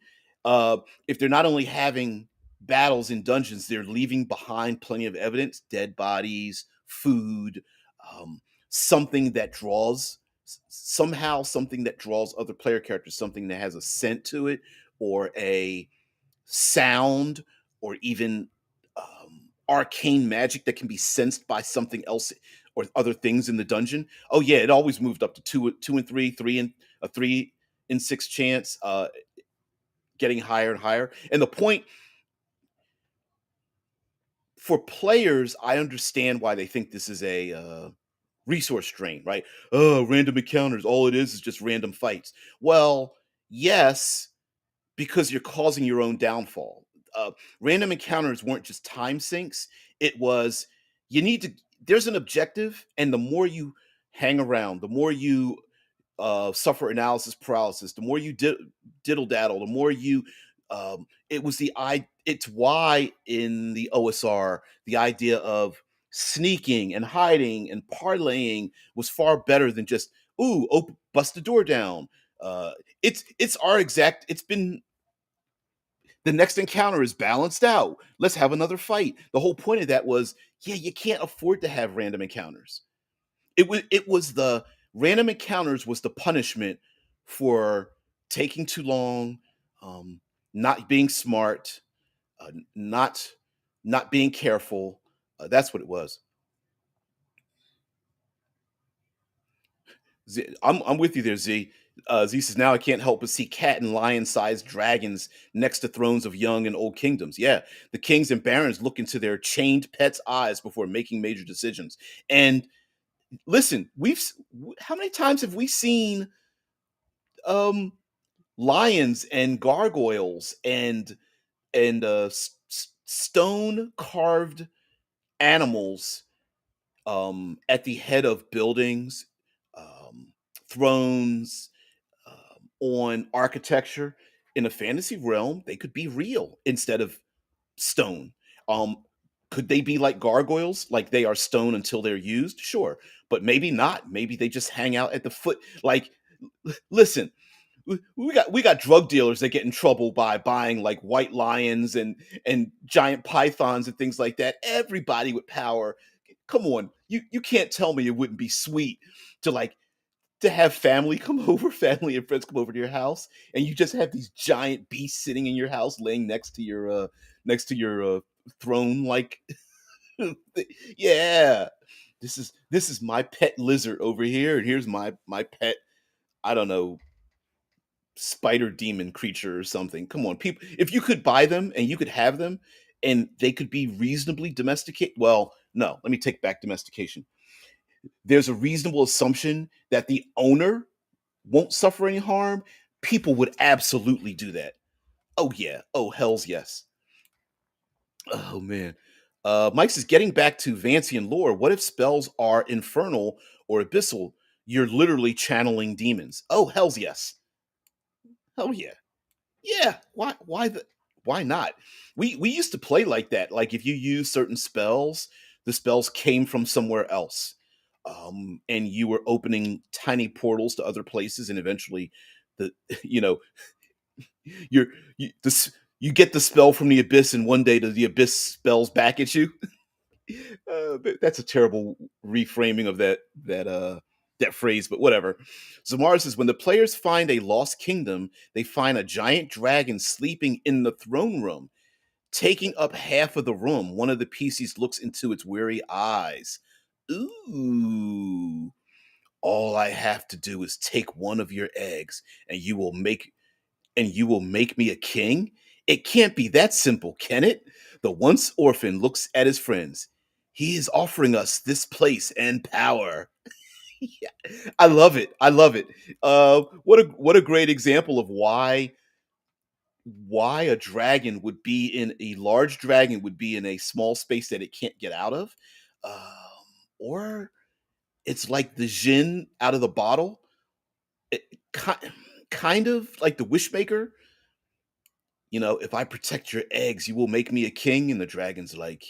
If they're not only having battles in dungeons, they're leaving behind plenty of evidence, dead bodies, food, um, something that draws somehow something that draws other player characters, something that has a scent to it, or a sound, or even arcane magic that can be sensed by something else or other things in the dungeon. Oh yeah, it always moved up to 2 and 3, 3 in 6 chance, getting higher and higher. And the point For players, I understand why they think this is a resource drain, right? Oh, random encounters. All it is just random fights. Well, yes, because you're causing your own downfall. Random encounters weren't just time sinks. It was you need to. There's an objective, and the more you hang around, the more you suffer analysis paralysis, the more you diddle daddle, the more you. It was the I. It's why in the OSR the idea of sneaking and hiding and parlaying was far better than just bust the door down. It's our exact. It's been the next encounter is balanced out. Let's have another fight. The whole point of that was, yeah, you can't afford to have random encounters. It was the random encounters was the punishment for taking too long, um, not being smart, not being careful. That's what it was. I'm with you there, Z. Z says now I can't help but see cat and lion-sized dragons next to thrones of young and old kingdoms. Yeah, the kings and barons look into their chained pets' eyes before making major decisions. And listen, how many times have we seen um lions and gargoyles and stone carved animals at the head of buildings, thrones, on architecture. In a fantasy realm, they could be real instead of stone. Um, could they be like gargoyles, like they are stone until they're used? Sure, but maybe not. Maybe they just hang out at the foot. Like, listen, we got drug dealers that get in trouble by buying like white lions and giant pythons and things like that. Everybody with power, come on, you can't tell me it wouldn't be sweet to to have family come over, family and friends come over to your house, and you just have these giant beasts sitting in your house, laying next to your throne. Like, yeah, this is my pet lizard over here, and here's my pet. I don't know, spider demon creature or something. Come on, people. If you could buy them and you could have them, and they could be reasonably domesticated. Well, no, let me take back domestication. There's a reasonable assumption that the owner won't suffer any harm, people would absolutely do that. Oh yeah. Oh hell's yes. Oh man. Mike says, getting back to Vancian lore, what if spells are infernal or abyssal? You're literally channeling demons. Oh hell's yes. Oh yeah. Yeah. Why not? We used to play like that. Like if you use certain spells, the spells came from somewhere else. And you were opening tiny portals to other places, and eventually the you know you're you get the spell from the abyss, and one day the abyss spells back at you. That's a terrible reframing of that phrase, but whatever. Zamar says when the players find a lost kingdom, they find a giant dragon sleeping in the throne room, taking up half of the room. One of the PCs looks into its weary eyes. Ooh. All I have to do is take one of your eggs, and you will make me a king? It can't be that simple, can it? The once orphan looks at his friends. He is offering us this place and power. Yeah, I love it. I love it. What a great example of why a large dragon would be in a small space that it can't get out of, um, or it's like the Jinn out of the bottle. It, ki- kind of like the Wishmaker. If I protect your eggs, you will make me a king. And the dragon's like,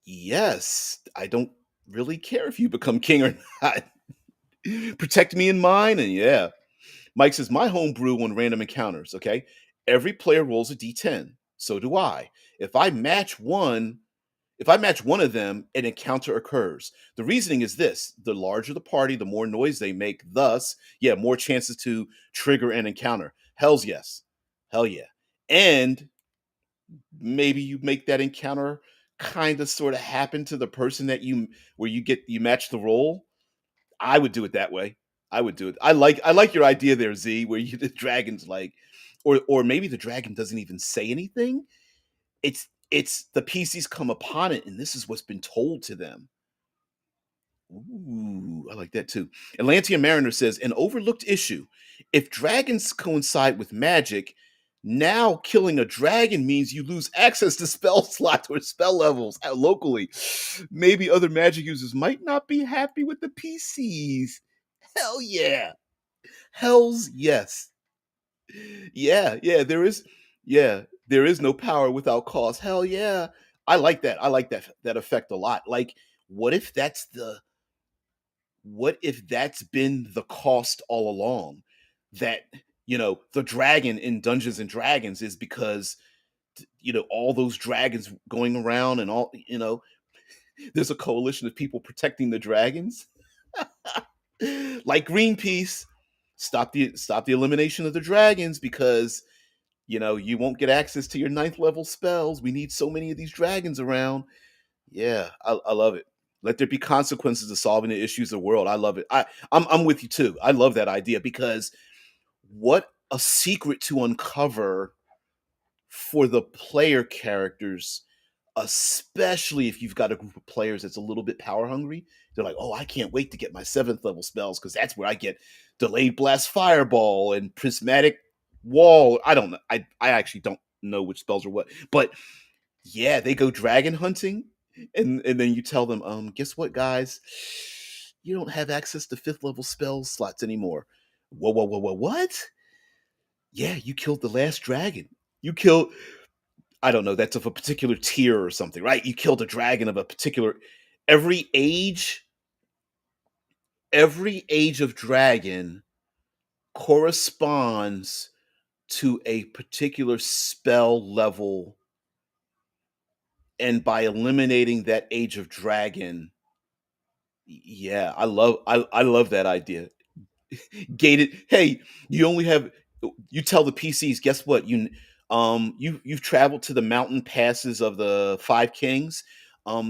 yes, I don't really care if you become king or not. Protect me and mine. And yeah, Mike says, my home brew on random encounters. Okay. Every player rolls a d10. So do I. If I match one, if I match one of them, an encounter occurs. The reasoning is this: the larger the party, the more noise they make. Thus, yeah, more chances to trigger an encounter. Hell's yes. Hell yeah. And maybe you make that encounter kind of sort of happen to the person that where you match the role. I would do it that way. I would do it. I like your idea there, Z, where the dragon's like, or maybe the dragon doesn't even say anything. It's the PCs come upon it, and this is what's been told to them. Ooh, I like that too. Atlantean Mariner says an overlooked issue. If dragons coincide with magic, now killing a dragon means you lose access to spell slots or spell levels locally. Maybe other magic users might not be happy with the PCs. Hell yeah. Hell's yes. Yeah, there is no power without cause. Hell yeah. I like that. I like that effect a lot. Like, what if that's the what if that's been the cost all along? That, the dragon in Dungeons and Dragons is because all those dragons going around and there's a coalition of people protecting the dragons. Like Greenpeace, stop the elimination of the dragons because you won't get access to your ninth level spells. We need so many of these dragons around. Yeah, I love it. Let there be consequences to solving the issues of the world. I love it. I'm with you too. I love that idea because what a secret to uncover for the player characters, especially if you've got a group of players that's a little bit power hungry. They're like, oh, I can't wait to get my seventh level spells because that's where I get delayed blast fireball and prismatic wall. I don't know. I actually don't know which spells are what, but yeah, they go dragon hunting, and then you tell them, guess what, guys? You don't have access to fifth level spell slots anymore. Whoa, whoa, whoa, whoa, what? Yeah, you killed the last dragon. You killed, I don't know, that's of a particular tier or something, right? You killed a dragon of a particular every age, every age of dragon corresponds to a particular spell level, and by eliminating that age of dragon, yeah, I love that idea. Gated. Hey, you only have you tell the PCs, guess what? You've traveled to the mountain passes of the Five Kings.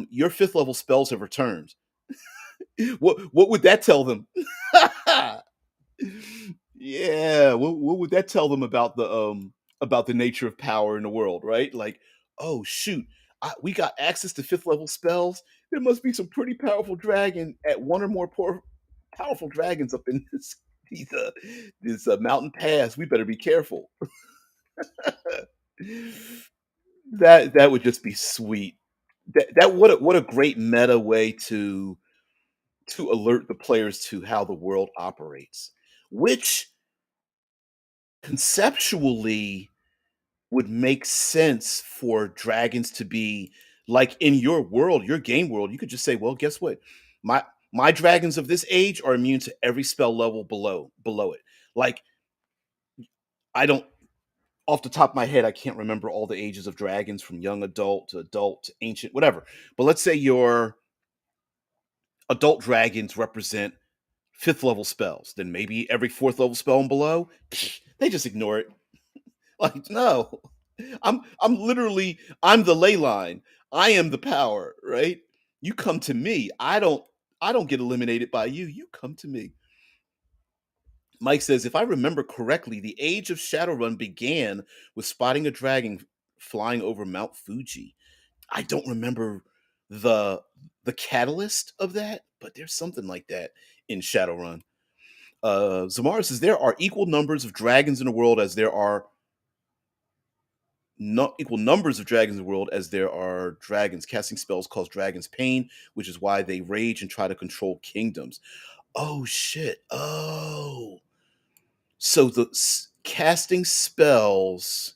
Your fifth level spells have returned. What would that tell them? Yeah, what would that tell them about the nature of power in the world, right? Like, oh shoot, we got access to fifth level spells. There must be some pretty powerful dragon at one or more powerful dragons up in this mountain pass. We better be careful. That would just be sweet. That what a great meta way to alert the players to how the world operates, which conceptually would make sense for dragons to be like in your world, your game world. You could just say, well, guess what? My my dragons of this age are immune to every spell level below it. Like, I don't off the top of my head, I can't remember all the ages of dragons from young adult to ancient, whatever. But let's say your adult dragons represent fifth level spells. Then maybe every fourth level spell and below, they just ignore it. Like, no, I'm the ley line. I am the power, right? You come to me. I don't get eliminated by you. You come to me. Mike says, if I remember correctly, the age of Shadowrun began with spotting a dragon flying over Mount Fuji. I don't remember the the catalyst of that, but there's something like that in Shadowrun. Zamara says there are equal numbers of dragons in the world as there are not equal numbers of dragons in the world as there are dragons. Casting spells cause dragons pain, which is why they rage and try to control kingdoms. Oh shit. Oh. So casting spells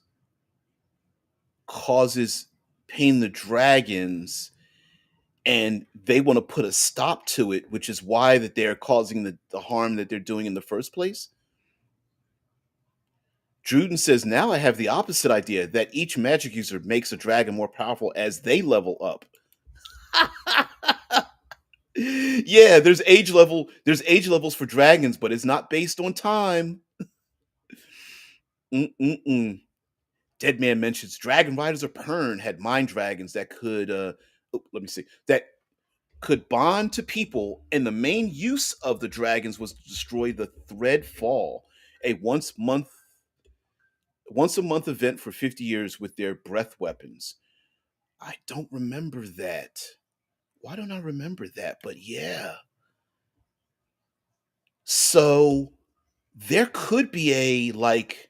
causes pain the dragons, and they want to put a stop to it, which is why that they're causing the harm that they're doing in the first place. Druden says, now I have the opposite idea that each magic user makes a dragon more powerful as they level up. Yeah, there's age levels for dragons, but it's not based on time. Mm-mm-mm. Dead Man mentions Dragon Riders of Pern had mind dragons that could let me see, that could bond to people, and the main use of the dragons was to destroy the Thread Fall, a once a month event for 50 years with their breath weapons. I don't remember that. Why don't I remember that? But yeah. So there could be a like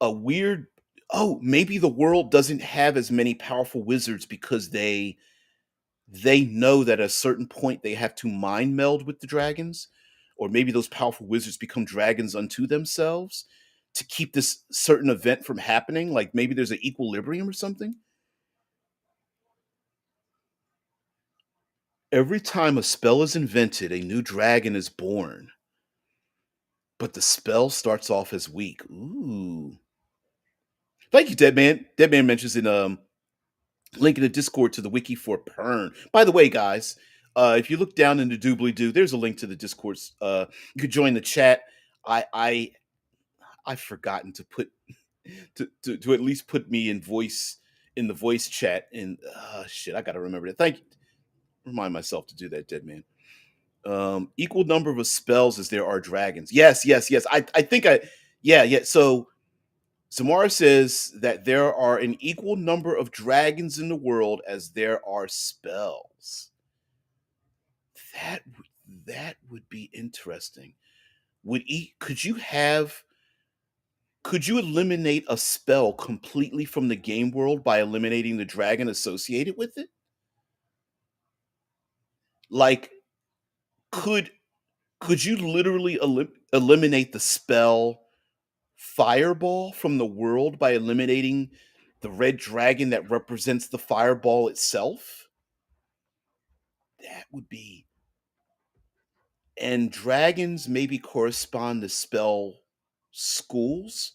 a weird oh, maybe the world doesn't have as many powerful wizards because they know that at a certain point they have to mind meld with the dragons, or maybe those powerful wizards become dragons unto themselves to keep this certain event from happening. Like maybe there's an equilibrium or something. Every time a spell is invented, a new dragon is born, but the spell starts off as weak. Ooh. Thank you, Deadman. Deadman mentions in link in the Discord to the wiki for Pern. By the way, guys, if you look down in the doobly doo, there's a link to the Discord. You could join the chat. I I've forgotten to put to at least put me in the voice chat. And shit, I gotta remember that. Thank you. Remind myself to do that, dead man. Equal number of spells as there are dragons. Yes, yes, yes. I think I yeah, yeah. So Samara says that there are an equal number of dragons in the world as there are spells. That would be interesting. Could you have could you eliminate a spell completely from the game world by eliminating the dragon associated with it? Like could could you literally eliminate the spell fireball from the world by eliminating the red dragon that represents the fireball itself? That would be and dragons maybe correspond to spell schools.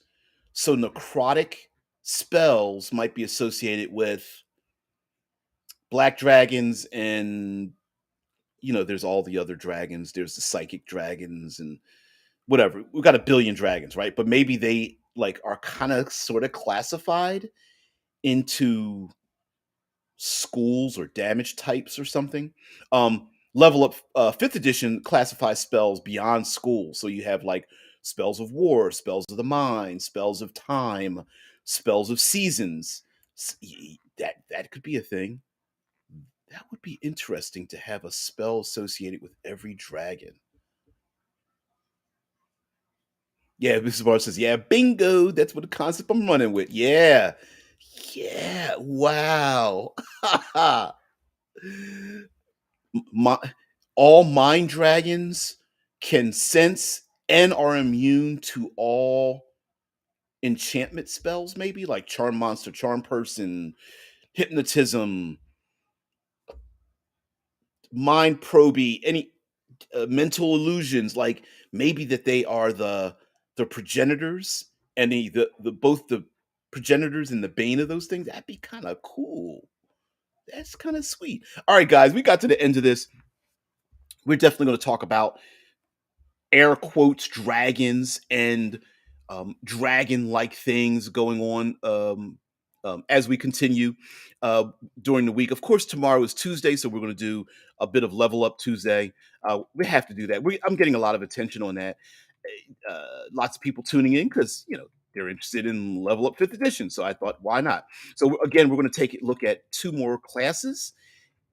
So necrotic spells might be associated with black dragons and there's all the other dragons. There's the psychic dragons and whatever. We've got a billion dragons, right? But maybe they like are kind of sort of classified into schools or damage types or something. Level up fifth edition classifies spells beyond schools. So you have like spells of war, spells of the mind, spells of time, spells of seasons. That could be a thing. That would be interesting to have a spell associated with every dragon. Yeah, Mrs. Barr says, yeah, bingo. That's what the concept I'm running with. Yeah. Yeah. Wow. My, all mind dragons can sense and are immune to all enchantment spells, maybe like charm monster, charm person, hypnotism, mind proby, any mental illusions. Like maybe that they are the progenitors and the both the progenitors and the bane of those things. That'd be kind of cool. That's kind of sweet. All right, guys, we got to the end of this. We're definitely going to talk about air quotes dragons and dragon-like things going on as we continue uh, during the week. Of course, tomorrow is Tuesday, so we're going to do a bit of Level Up Tuesday. We have to do that. I'm getting a lot of attention on that. Lots of people tuning in because they're interested in Level Up Fifth Edition. So I thought, why not? So again, we're going to take a look at two more classes.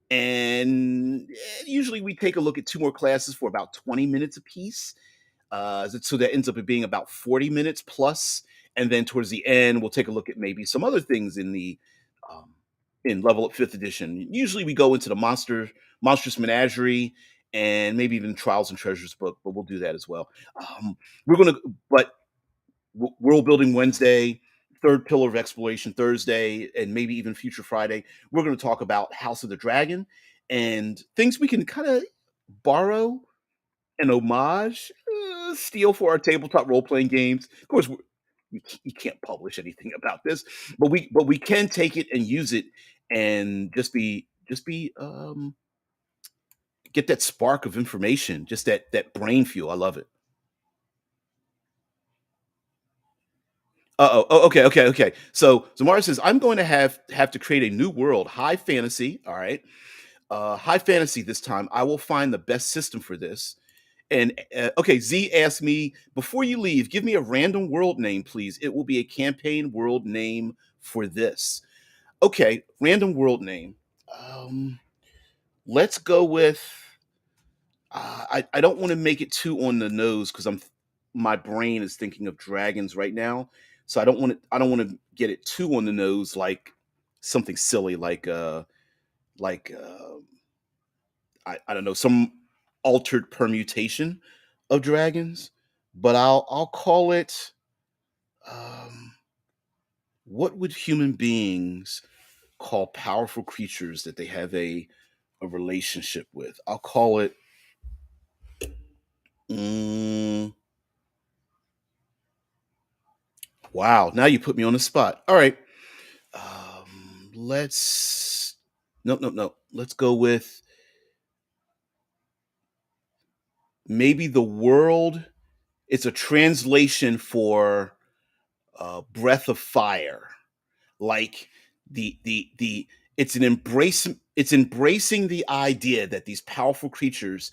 And usually we take a look at two more classes for about 20 minutes apiece. So that ends up being about 40 minutes plus. And then towards the end, we'll take a look at maybe some other things in the um, in Level Up Fifth Edition. Usually we go into the Monstrous Menagerie and maybe even Trials and Treasures book, but we'll do that as well. We're gonna, but World Building Wednesday, Third Pillar of Exploration Thursday, and maybe even Future Friday, we're going to talk about House of the Dragon and things we can kind of borrow an homage, steal for our tabletop role playing games. Of course, you can't publish anything about this, but we can take it and use it, and just be get that spark of information, just that brain fuel. I love it. Uh-oh. Oh, okay, okay, okay. So Zamara says, I'm going to have to create a new world, high fantasy. All right. High fantasy this time. I will find the best system for this. And okay, Z asked me, before you leave, give me a random world name, please. It will be a campaign world name for this. Okay, random world name. Um, let's go with. I don't want to make it too on the nose because my brain is thinking of dragons right now, so I don't want to get it too on the nose like something silly like I don't know, some altered permutation of dragons, but I'll call it. Um, what would human beings call powerful creatures that they have a relationship with? I'll call it. Mm, wow, now you put me on the spot. All right, let's. No, no, no. Let's go with maybe the world. It's a translation for breath of fire. Like the it's embracing the idea that these powerful creatures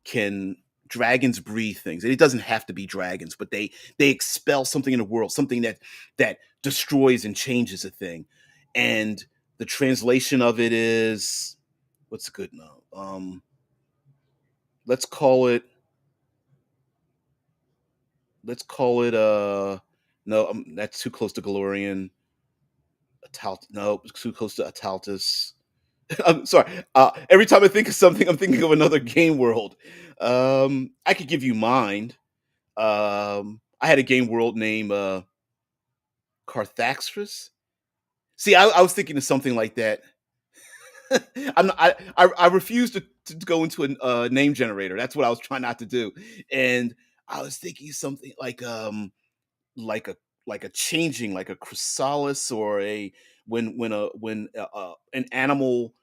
can dragons breathe things, and it doesn't have to be dragons, but they expel something in the world, something that destroys and changes a thing. And the translation of it is, what's good now, let's call it let's call it no, that's too close to Galorian. No, it's too close to Ataltus. I'm sorry. Every time I think of something, I'm thinking of another game world. I could give you mine. I had a game world named Carthaxis. See, I was thinking of something like that. I refuse to go into a name generator. That's what I was trying not to do. And I was thinking something like a like a changing, like a chrysalis, or a when an animal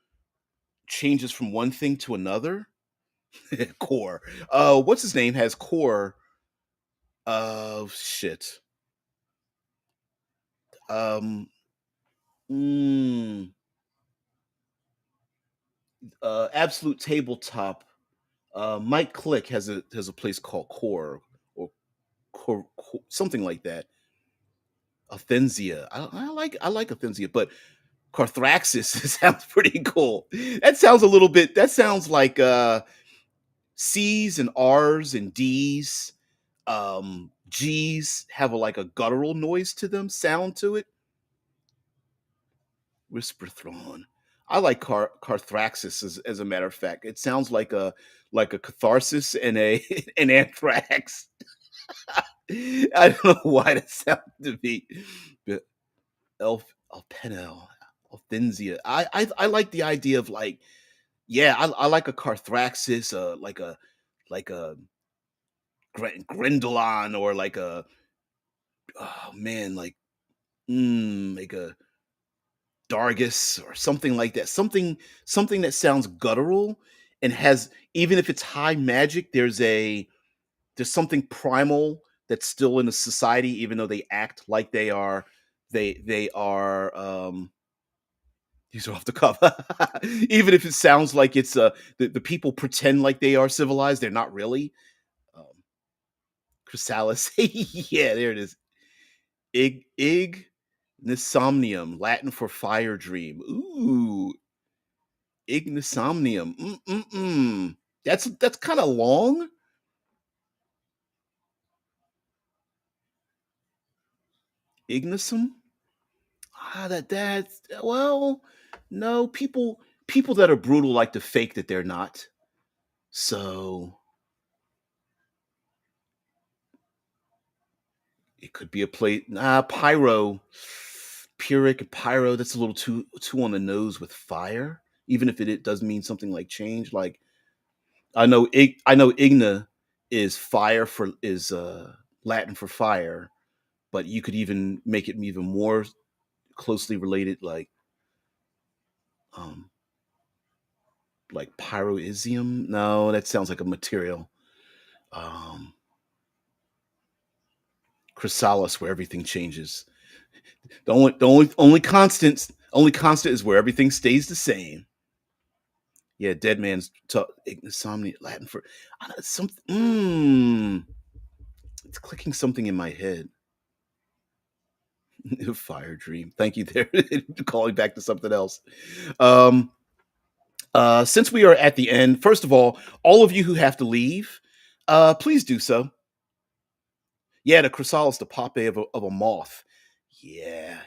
changes from one thing to another. Core. What's his name has core. Shit. Um, mm, Absolute tabletop. Mike Click has a place called Core, or Core, something like that. Athenzia. I like Athenzia, but Carthraxis sounds pretty cool. That sounds a little bit. That sounds like C's and R's and D's. G's have like a guttural noise to them, sound to it. Whisper Thrawn. I like Carthraxis as a matter of fact. It sounds like a catharsis and a an anthrax. I don't know why that sounded to me. But Elpenel, Elfinzia. I like the idea of like, yeah, I like a Carthraxis, like a Grendelon, or like a, oh man, like a Dargus or something like that. Something that sounds guttural and has, even if it's high magic, there's something primal that's still in the society, even though they act like they are these are off the cuff. Even if it sounds like it's the people pretend like they are civilized, they're not really. Um, Chrysalis. Yeah, there it is. Ignisomnium, Latin for fire dream. Ooh, Ignisomnium. Mm-mm-mm. That's kind of long. Ignisum. That well, no, people that are brutal like to fake that they're not. So it could be a plate. Pyro, Pyrrhic and pyro. That's a little too on the nose with fire. Even if it does mean something like change. Like I know igna is fire for is Latin for fire, but you could even make it even more closely related, um like pyroisium. No, that sounds like a material. Um Chrysalis, where everything changes. Only constant is where everything stays the same. Yeah, dead man's insomnia, Latin for some. It's clicking something in my head. Fire dream. Thank you there. Calling back to something else. Um, since we are at the end, first of all of you who have to leave, please do so. Yeah, the chrysalis, the pape of a moth. Yeah.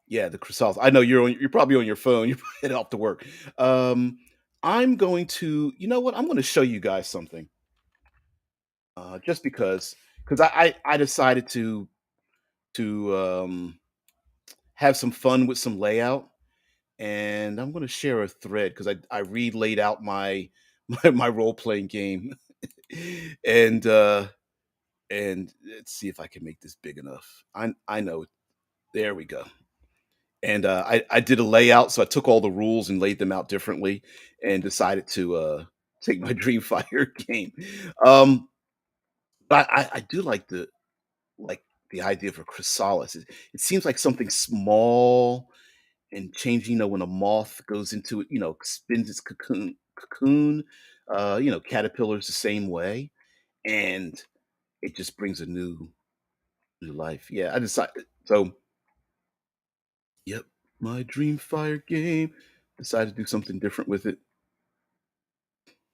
Yeah, the chrysalis. I know you're probably on your phone. You're headed off to work. Um, I'm going to, you know what? I'm going to show you guys something. Just because I decided to have some fun with some layout, and I'm going to share a thread because I laid out my my role playing game, and let's see if I can make this big enough. I know. There we go. And I did a layout, so I took all the rules and laid them out differently, and decided to take my Dreamfire game. Um, but I do like the idea of a chrysalis. It seems like something small and changing. You know, when a moth goes into it, spins its cocoon. Caterpillars the same way, and it just brings a new life. Yeah, I decided. So, yep, my Dreamfire game. Decided to do something different with it.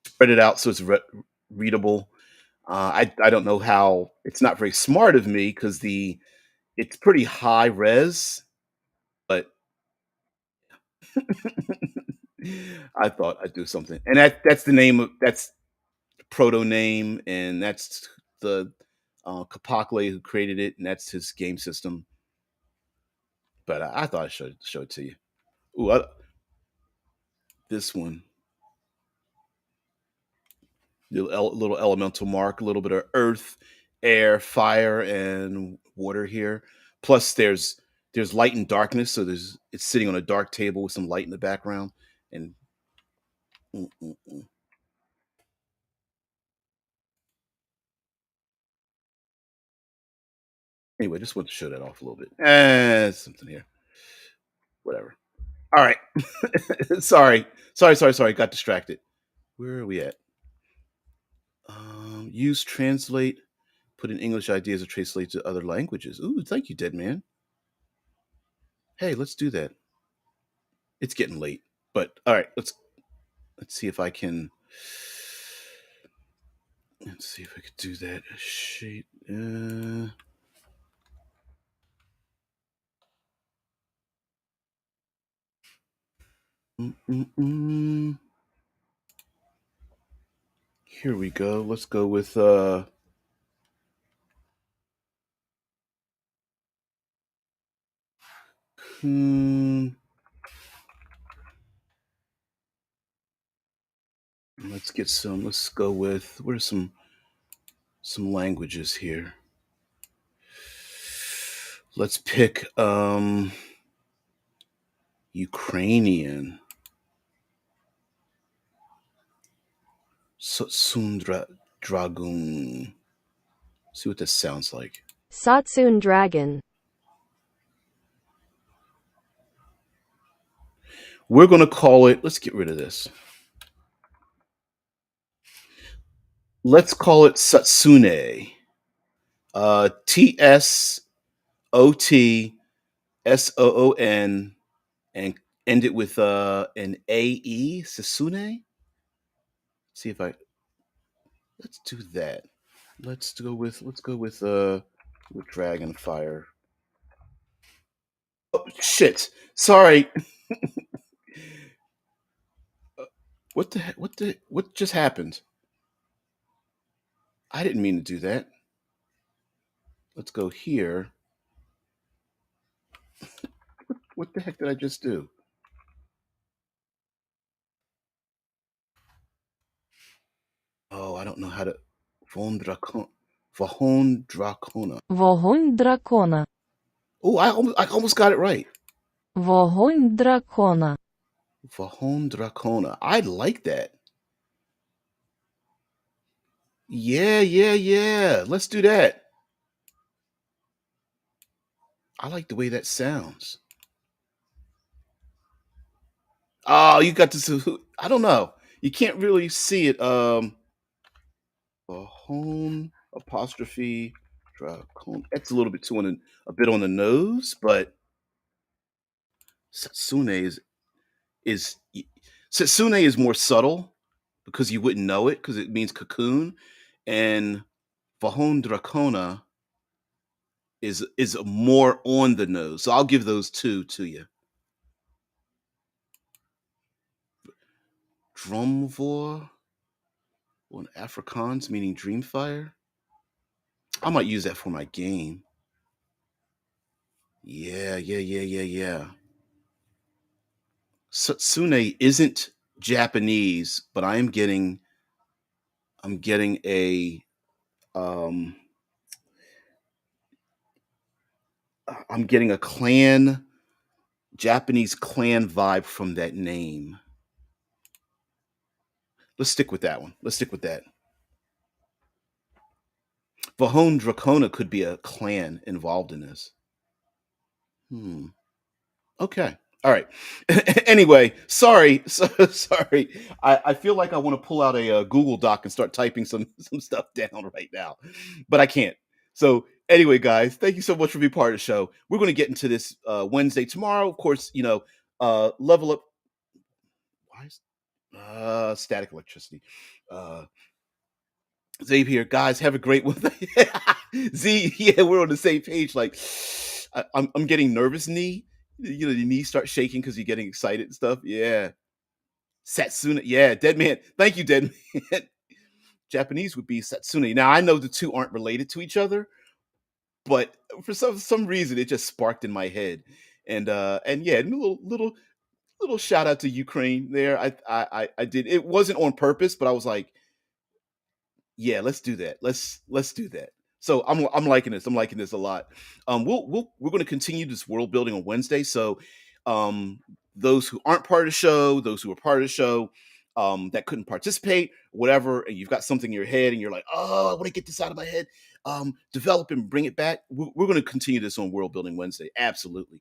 Spread it out so it's readable. I don't know how. It's not very smart of me because the it's pretty high res, but I thought I'd do something, and that's the name of that's the proto name, and that's the Kapakle who created it, and that's his game system. But I thought I should show it to you. Ooh, this one, little elemental mark, a little bit of earth, air, fire, and water here. Plus, there's light and darkness, so it's sitting on a dark table with some light in the background. And mm, mm, mm. Anyway, just want to show that off a little bit. Something here, whatever. All right, sorry. Got distracted. Where are we at? Use translate. Put in English ideas or translate to other languages. Ooh, thank you, Dead Man. Hey, let's do that. It's getting late, but all right. Let's see if I can. Let's see if I could do that. Shade. Mm, mm, mm. Here we go. Let's go with hmm, let's get some. Let's go with what are some languages here. Let's pick Ukrainian. Sundra Dragoon. See what this sounds like. Satsun dragon. We're gonna call it. Let's get rid of this. Let's call it Satsune. Tsotssoon, and end it with an AE, Sasune. See if I let's do that. Let's go with Dragon Fire. Oh shit. Sorry. What the heck? What just happened? I didn't mean to do that. Let's go here. What the heck did I just do? Oh, I don't know how to Von Dracon Vahon Dracona. Вогонь дракона. Oh, I almost got it right. Вогонь дракона. Vahon Dracona. I like that. Yeah. Let's do that. I like the way that sounds. Oh, you got this. I don't know. You can't really see it. A home apostrophe Dracona. That's a little bit too on a bit on the nose, but Satsune is Satsune is more subtle because you wouldn't know it because it means cocoon, and Vahon Dracona is more on the nose. So I'll give those two to you. Drumvor on Afrikaans, meaning Dreamfire. I might use that for my game. Yeah. Satsune isn't Japanese, but I'm getting a um I'm getting a Japanese clan vibe from that name. Let's stick with that one. Let's stick with that. Vahon Dracona could be a clan involved in this. Hmm. Okay. All right. Anyway, sorry. Sorry. I feel like I want to pull out a, Google Doc and start typing some stuff down right now, but I can't. So anyway, guys, thank you so much for being part of the show. We're going to get into this Wednesday tomorrow. Of course, level up. Why is static electricity? Uh, Zabe here, guys. Have a great one. Z, yeah, we're on the same page. Like, I'm getting nervous, knee. You know, your knees start shaking because you're getting excited and stuff. Yeah, Satsuna. Yeah, Dead Man. Thank you, Dead Man. Japanese would be Satsune. Now I know the two aren't related to each other, but for some reason it just sparked in my head. And yeah, little shout out to Ukraine there. I did. It wasn't on purpose, but I was like, yeah, let's do that. Let's do that. So I'm liking this. I'm liking this a lot. We're going to continue this world building on Wednesday. So um, those who aren't part of the show, those who are part of the show, that couldn't participate, whatever, and you've got something in your head, and you're like, oh, I want to get this out of my head. Develop and bring it back. We're going to continue this on World Building Wednesday. Absolutely.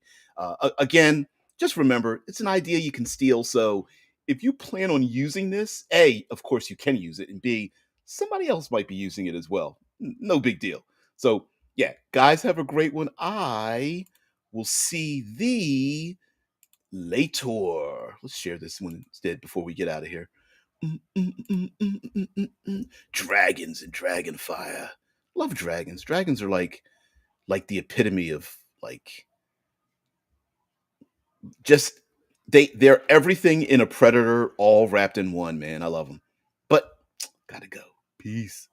Again, just remember, it's an idea you can steal. So if you plan on using this, A, of course you can use it, and B, somebody else might be using it as well. No big deal. So, yeah, guys, have a great one. I will see thee later. Let's share this one instead before we get out of here. Dragons and dragon fire. Love dragons. Dragons are like the epitome of like just they're everything in a predator all wrapped in one, man. I love them. But gotta go. Peace.